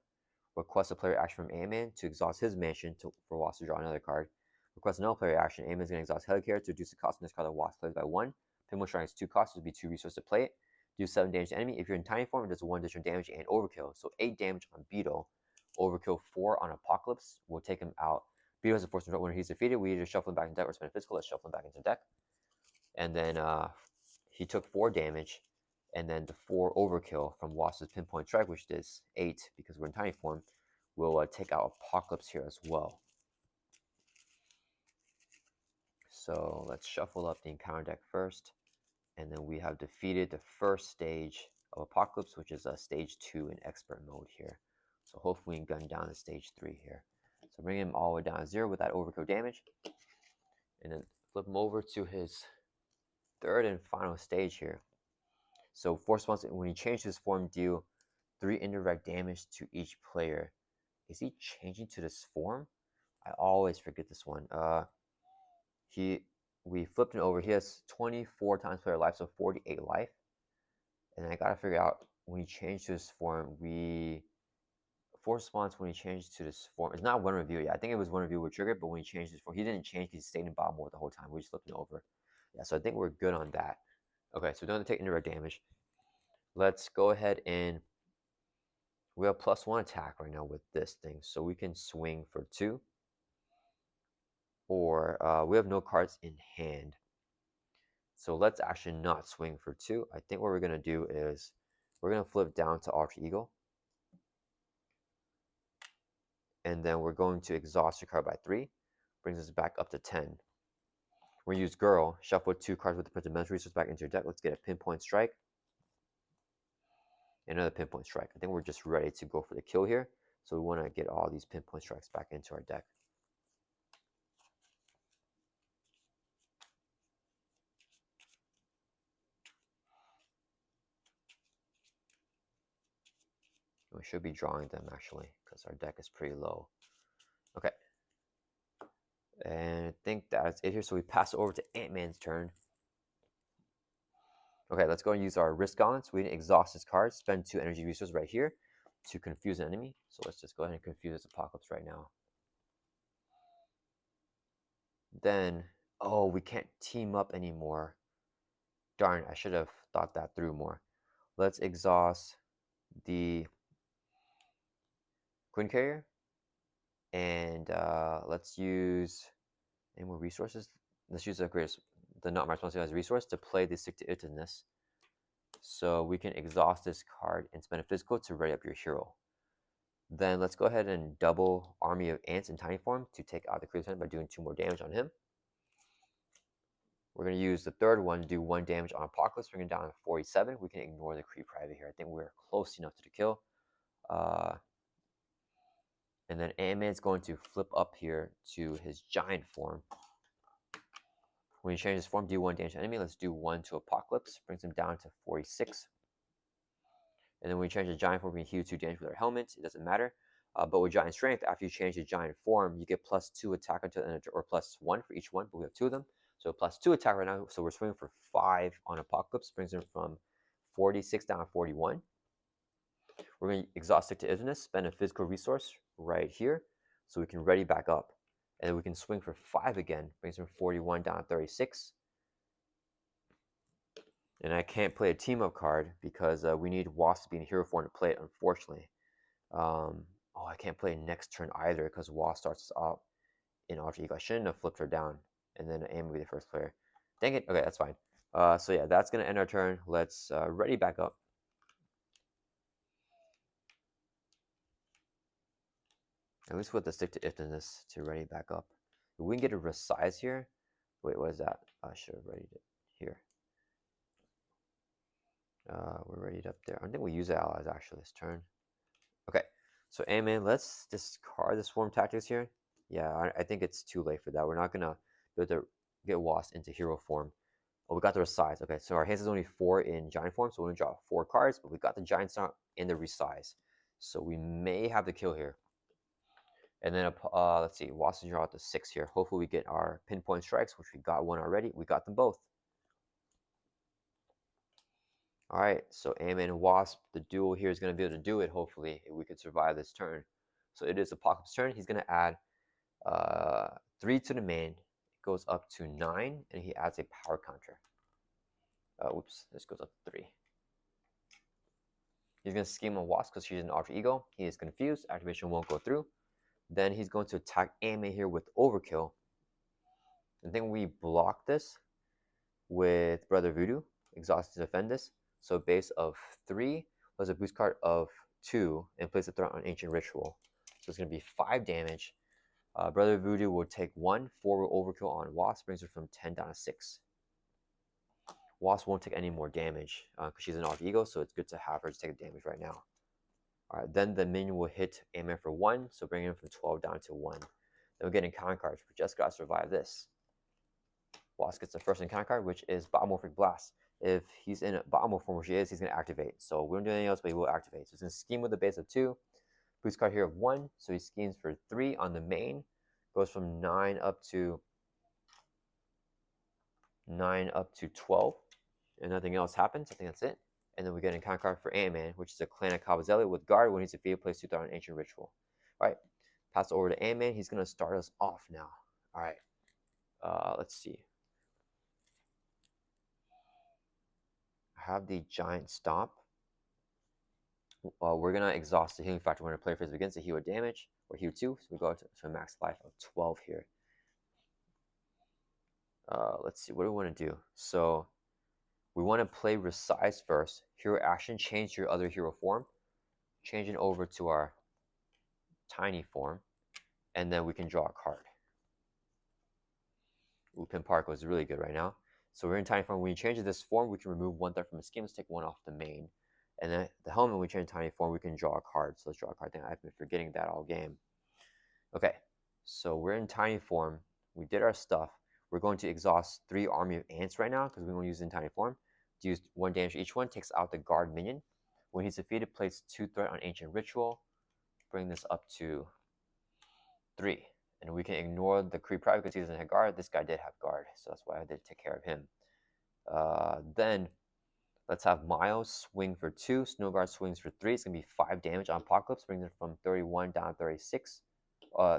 Request a player action from Ant-Man to exhaust his mansion for Wasp to draw another card. Request another player action. Ant-Man's going to exhaust Helicarrier to reduce the cost of this card that Wasp plays by 1. Pinpoint Strike has 2 costs. It would be 2 resources to play it. Do 7 damage to enemy. If you're in tiny form, it does 1 additional damage and overkill. So 8 damage on Beetle. Overkill 4 on Apocalypse will take him out. Beetle has a force control. When he's defeated, we either shuffle him back into deck or spend a physical. Let's shuffle him back into deck. And then he took 4 damage, and then the 4 overkill from WASP's Pinpoint Strike, which is 8 because we're in tiny form, will take out Apocalypse here as well. So let's shuffle up the encounter deck first, and then we have defeated the first stage of Apocalypse, which is stage 2 in expert mode here. So hopefully we can gun down to stage 3 here. So bring him all the way down to 0 with that overkill damage, and then flip him over to his third and final stage here. So force response, when he changes his form, deal 3 indirect damage to each player. Is he changing to this form? I always forget this one. We flipped him over. He has 24 times player life, so 48 life. And I gotta figure out when he changed to this form, force response when he changed to this form. It's not one review yet. I think it was one review with triggered, but when he changed his form, he didn't change. He stayed in bottom mode the whole time. We just flipped it over. Yeah, so I think we're good on that. Okay, so we don't have to take indirect damage. Let's go ahead and we have +1 attack right now with this thing, so we can swing for 2. Or we have no cards in hand. So let's actually not swing for 2. I think what we're going to do is we're going to flip down to Alter Ego. And then we're going to exhaust your card by 3. Brings us back up to 10. We're going to use Girl. Shuffle 2 cards with the printed mental resource back into your deck. Let's get a Pinpoint Strike. Another Pinpoint Strike. I think we're just ready to go for the kill here. So we want to get all these Pinpoint Strikes back into our deck. We should be drawing them actually, because our deck is pretty low. Okay. And I think that's it here. So we pass over to Ant-Man's turn. Okay, let's go and use our Risk Gauntlets. We didn't exhaust this card. Spend 2 energy resources right here to confuse an enemy. So let's just go ahead and confuse this Apocalypse right now. Then, oh, we can't team up anymore. Darn, I should have thought that through more. Let's exhaust the Queen Carrier. And let's use any more resources. Let's use the not my responsibility as a resource to play the Stick to Itiveness. So we can exhaust this card and spend a physical to ready up your hero. Then let's go ahead and double Army of Ants in tiny form to take out the creature by doing 2 more damage on him. We're going to use the third one to do 1 damage on Apocalypse, bring it down to 47. We can ignore the Kree Private here. I think we're close enough to the kill. And then Ant-Man's going to flip up here to his giant form. When you change his form, do 1 damage to enemy. Let's do 1 to Apocalypse. Brings him down to 46. And then when we change the giant form, we can heal 2 damage with our helmet. It doesn't matter. But with giant strength, after you change the giant form, you get +2 attack until the end, or +1 for each one. But we have 2 of them, so +2 attack right now. So we're swinging for 5 on Apocalypse. Brings him from 46 down to 41. We're going to exhaust Stick to Itiveness, spend a physical resource right here, so we can ready back up. And then we can swing for 5 again. Brings him from 41 down to 36. And I can't play a team up card because we need WASP to be in hero form to play it, unfortunately. Oh, I can't play next turn either because WASP starts up in Alter Ego. I shouldn't have flipped her down and then Am will be the first player. Dang it. Okay, that's fine. So yeah, that's going to end our turn. Let's ready back up. At least with the Stick to Itiveness to ready back up. If we can get a resize here. Wait, what is that? I should have readied it here. We're ready up there. I think we use the allies actually this turn. Okay, so Ant-Man, let's discard the Swarm Tactics here. Yeah, I think it's too late for that. We're not gonna be able to get WASP into hero form. Oh, we got the resize. Okay, so our hands is only 4 in giant form, so we're gonna draw 4 cards, but we got the giant star in the resize. So we may have the kill here. And then let's see, WASP draw out the 6 here. Hopefully we get our Pinpoint Strikes, which we got 1 already. We got them both. All right, so Ant-Man and WASP, the duel here is going to be able to do it, hopefully, if we could survive this turn. So it is Apocalypse's turn. He's going to add 3 to the main. It goes up to 9, and he adds a power counter. Whoops, this goes up to 3. He's going to scheme on WASP because she's an Alter Ego. He is confused. Activation won't go through. Then he's going to attack Ant-Man here with Overkill. And then we block this with Brother Voodoo, exhaust to defend this. So base of 3 plus a boost card of 2 and place a threat on Ancient Ritual. So it's going to be 5 damage. Brother Voodoo will take 1, 4 will overkill on Wasp, brings her from 10 down to 6. Wasp won't take any more damage because she's an off ego, so it's good to have her to take damage right now. Alright, then the minion will hit Ant-Man for 1, so bring him from 12 down to 1. Then we're getting encounter cards. We just got to survive this. Wasp gets the first encounter card, which is Biomorphic Blast. If he's in a Biomorph form, which he is, he's going to activate. So we don't do anything else, but he will activate. So he's going to scheme with a base of 2. Boost card here of 1, so he schemes for 3 on the main. Goes from 9 up to 12. And nothing else happens. I think that's it. And then we get an encounter card for Ant-Man, which is a Clan of Cavazelli with Guard. When he's defeated, place 2 on Ancient Ritual. All right, pass over to Ant-Man. He's going to start us off now. All right, let's see. I have the Giant Stomp. We're going to exhaust the healing factor when a player phase begins to heal damage, or heal 2. So we go to a max life of 12 here. Let's see, what do we want to do? So we want to play Resize first. Hero action, change your other hero form. Change it over to our tiny form. And then we can draw a card. Ooh, Pimparco is really good right now. So we're in tiny form. When you change this form, we can remove 1 threat from the scheme. Let's take 1 off the main. And then the helmet, when we change tiny form, we can draw a card. So let's draw a card. I've been forgetting that all game. Okay, so we're in tiny form. We did our stuff. We're going to exhaust 3 Army of Ants right now because we want to use it in tiny form. To use 1 damage each one, takes out the guard minion. When he's defeated, place 2 threat on Ancient Ritual. Bring this up to 3. And we can ignore the Kree Private because he doesn't have guard. This guy did have guard, so that's why I did take care of him. Then let's have Miles swing for 2. Snowguard swings for 3. It's going to be 5 damage on Apocalypse, brings it from 31 down to 36.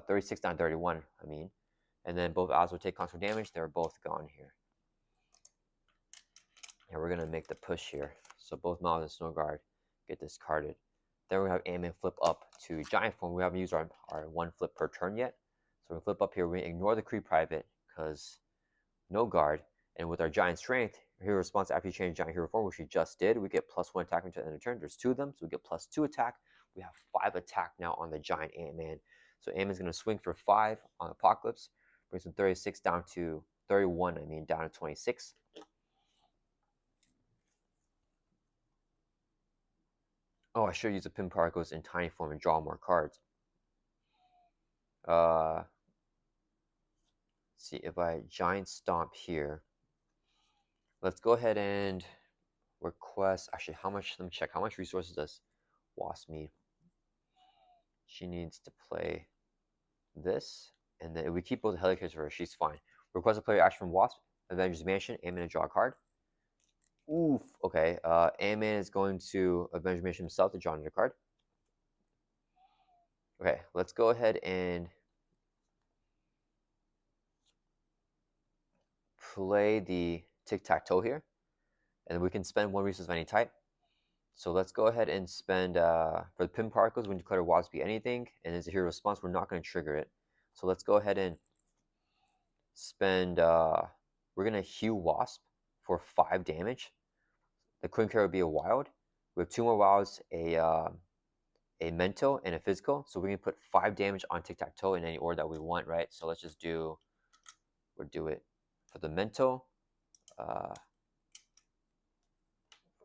36 down to 31, I mean. And then both odds will take constant damage. They're both gone here. And we're going to make the push here. So both Miles and Snowguard get discarded. Then we have Ant-Man flip up to Giant form. We haven't used our 1 flip per turn yet. So we flip up here. We ignore the Kree Private because no guard. And with our Giant Strength, hero response after you change Giant Hero form, which we just did, we get +1 attack until the end of the turn. There's 2 of them, so we get +2 attack. We have 5 attack now on the Giant Ant-Man. So Ant-Man's going to swing for 5 on Apocalypse. Brings from 36 down to 31, down to 26. Oh, I should use the Pimparcos in tiny form and draw more cards. Let's see, if I Giant Stomp here, let's go ahead and request, actually, how much, let me check, how much resources does Wasp need? She needs to play this, and then if we keep both Helicopters for her, she's fine. Request a player action from Wasp, Avengers Mansion, Ant-Man to draw a card. Oof, okay, Ant-Man is going to Avengers Mansion himself to draw another card. Okay, let's go ahead and play the tic-tac-toe here, and we can spend 1 resource of any type. So let's go ahead and spend, for the Pimparcos, when you declare Wasp be anything, and as a hero response, we're not going to trigger it. So let's go ahead and spend, we're going to heal Wasp for 5 damage. The Queen Carrier will be a wild. We have 2 more wilds, a mental and a physical. So we're going to put 5 damage on tic-tac-toe in any order that we want, right? So let's just do, we'll do it for the mental,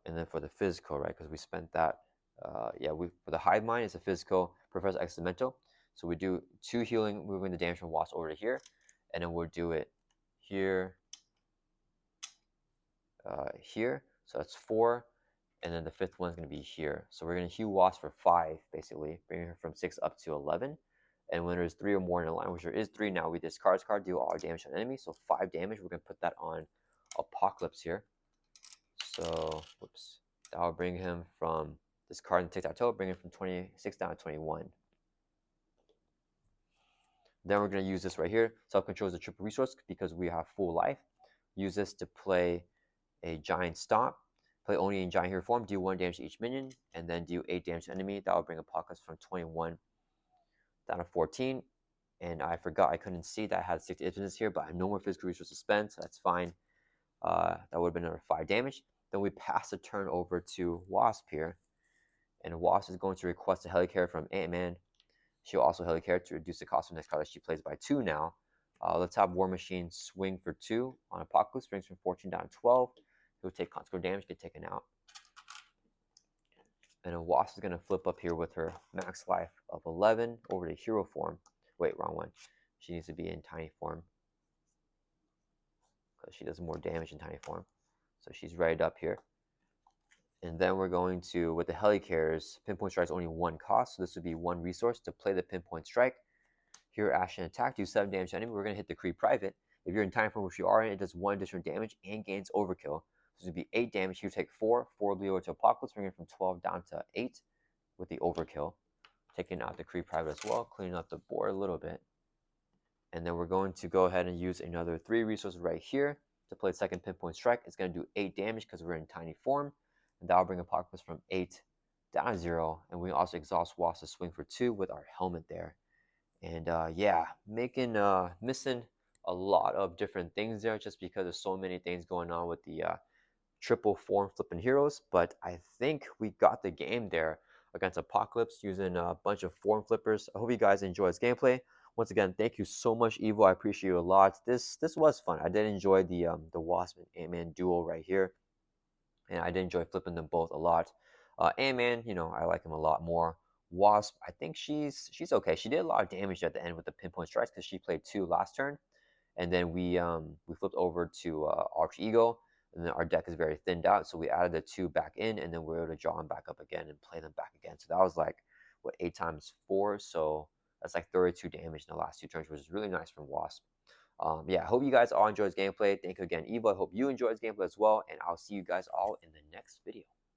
and then for the physical, right? Because we spent that. Yeah, for the Hive Mind, it's a physical, Professor X is mental. So we do 2 healing, moving the damage from Wasp over to here, and then we'll do it here, here. So that's 4, and then the 5th one is going to be here. So we're going to heal Wasp for 5, basically, bringing her from 6 up to 11. And when there's 3 or more in a line, which there is 3 now, we discard this card, deal all damage on enemy. So 5 damage. We're going to put that on Apocalypse here. So, whoops, that will bring him from this card and tic-tac-toe, bring him from 26 down to 21. Then we're going to use this right here. Self-control is a triple resource because we have full life. Use this to play a Giant Stomp. Play only in Giant Hero form. Deal 1 damage to each minion, and then deal 8 damage to enemy. That will bring Apocalypse from 21 down to 14. And I forgot I couldn't see that I had 6 infinite here, but I have no more physical resources spent, so that's fine. That would have been another 5 damage. Then we pass the turn over to Wasp here, and Wasp is going to request a Helicarrier from Ant-Man. She'll also Helicarrier to reduce the cost of the next card that she plays by 2 now. Let's have War Machine swing for 2 on Apocalypse, brings from 14 down to 12. He'll take consequential damage, get taken out. And a Wasp is going to flip up here with her max life of 11 over to hero form. Wait, wrong one. She needs to be in tiny form because she does more damage in tiny form. So she's readied up here. And then we're going to, with the Helicarriers, Pinpoint Strike is only 1 cost, so this would be 1 resource to play the Pinpoint Strike. Here, action attack, do 7 damage to enemy. We're going to hit the Kree Private. If you're in tiny form, which you are in, it does 1 additional damage and gains overkill. So this would be 8 damage. You take 4 will be over to Apocalypse, bringing it from 12 down to 8 with the overkill. Taking out the Kree Private as well, cleaning up the board a little bit. And then we're going to go ahead and use another 3 resources right here to play second Pinpoint Strike. It's going to do 8 damage because we're in tiny form. And that'll bring Apocalypse from 8 down to 0. And we also exhaust Wasp to swing for 2 with our helmet there. And yeah, missing a lot of different things there just because there's so many things going on with the triple form flipping heroes. But I think we got the game there against Apocalypse using a bunch of form flippers. I hope you guys enjoy this gameplay. Once again, thank you so much, Evo. I appreciate you a lot. This was fun. I did enjoy the Wasp and Ant-Man duo right here, and I did enjoy flipping them both a lot. Ant-Man, you know, I like him a lot more. Wasp, I think she's okay. She did a lot of damage at the end with the pinpoint strikes because she played 2 last turn, and then we flipped over to Arch Ego, and then our deck is very thinned out, so we added the 2 back in, and then we were able to draw them back up again and play them back again. So that was like what 8 times 4, so that's like 32 damage in the last 2 turns, which is really nice from Wasp. Yeah, I hope you guys all enjoyed this gameplay. Thank you again, Eva. I hope you enjoyed this gameplay as well, and I'll see you guys all in the next video.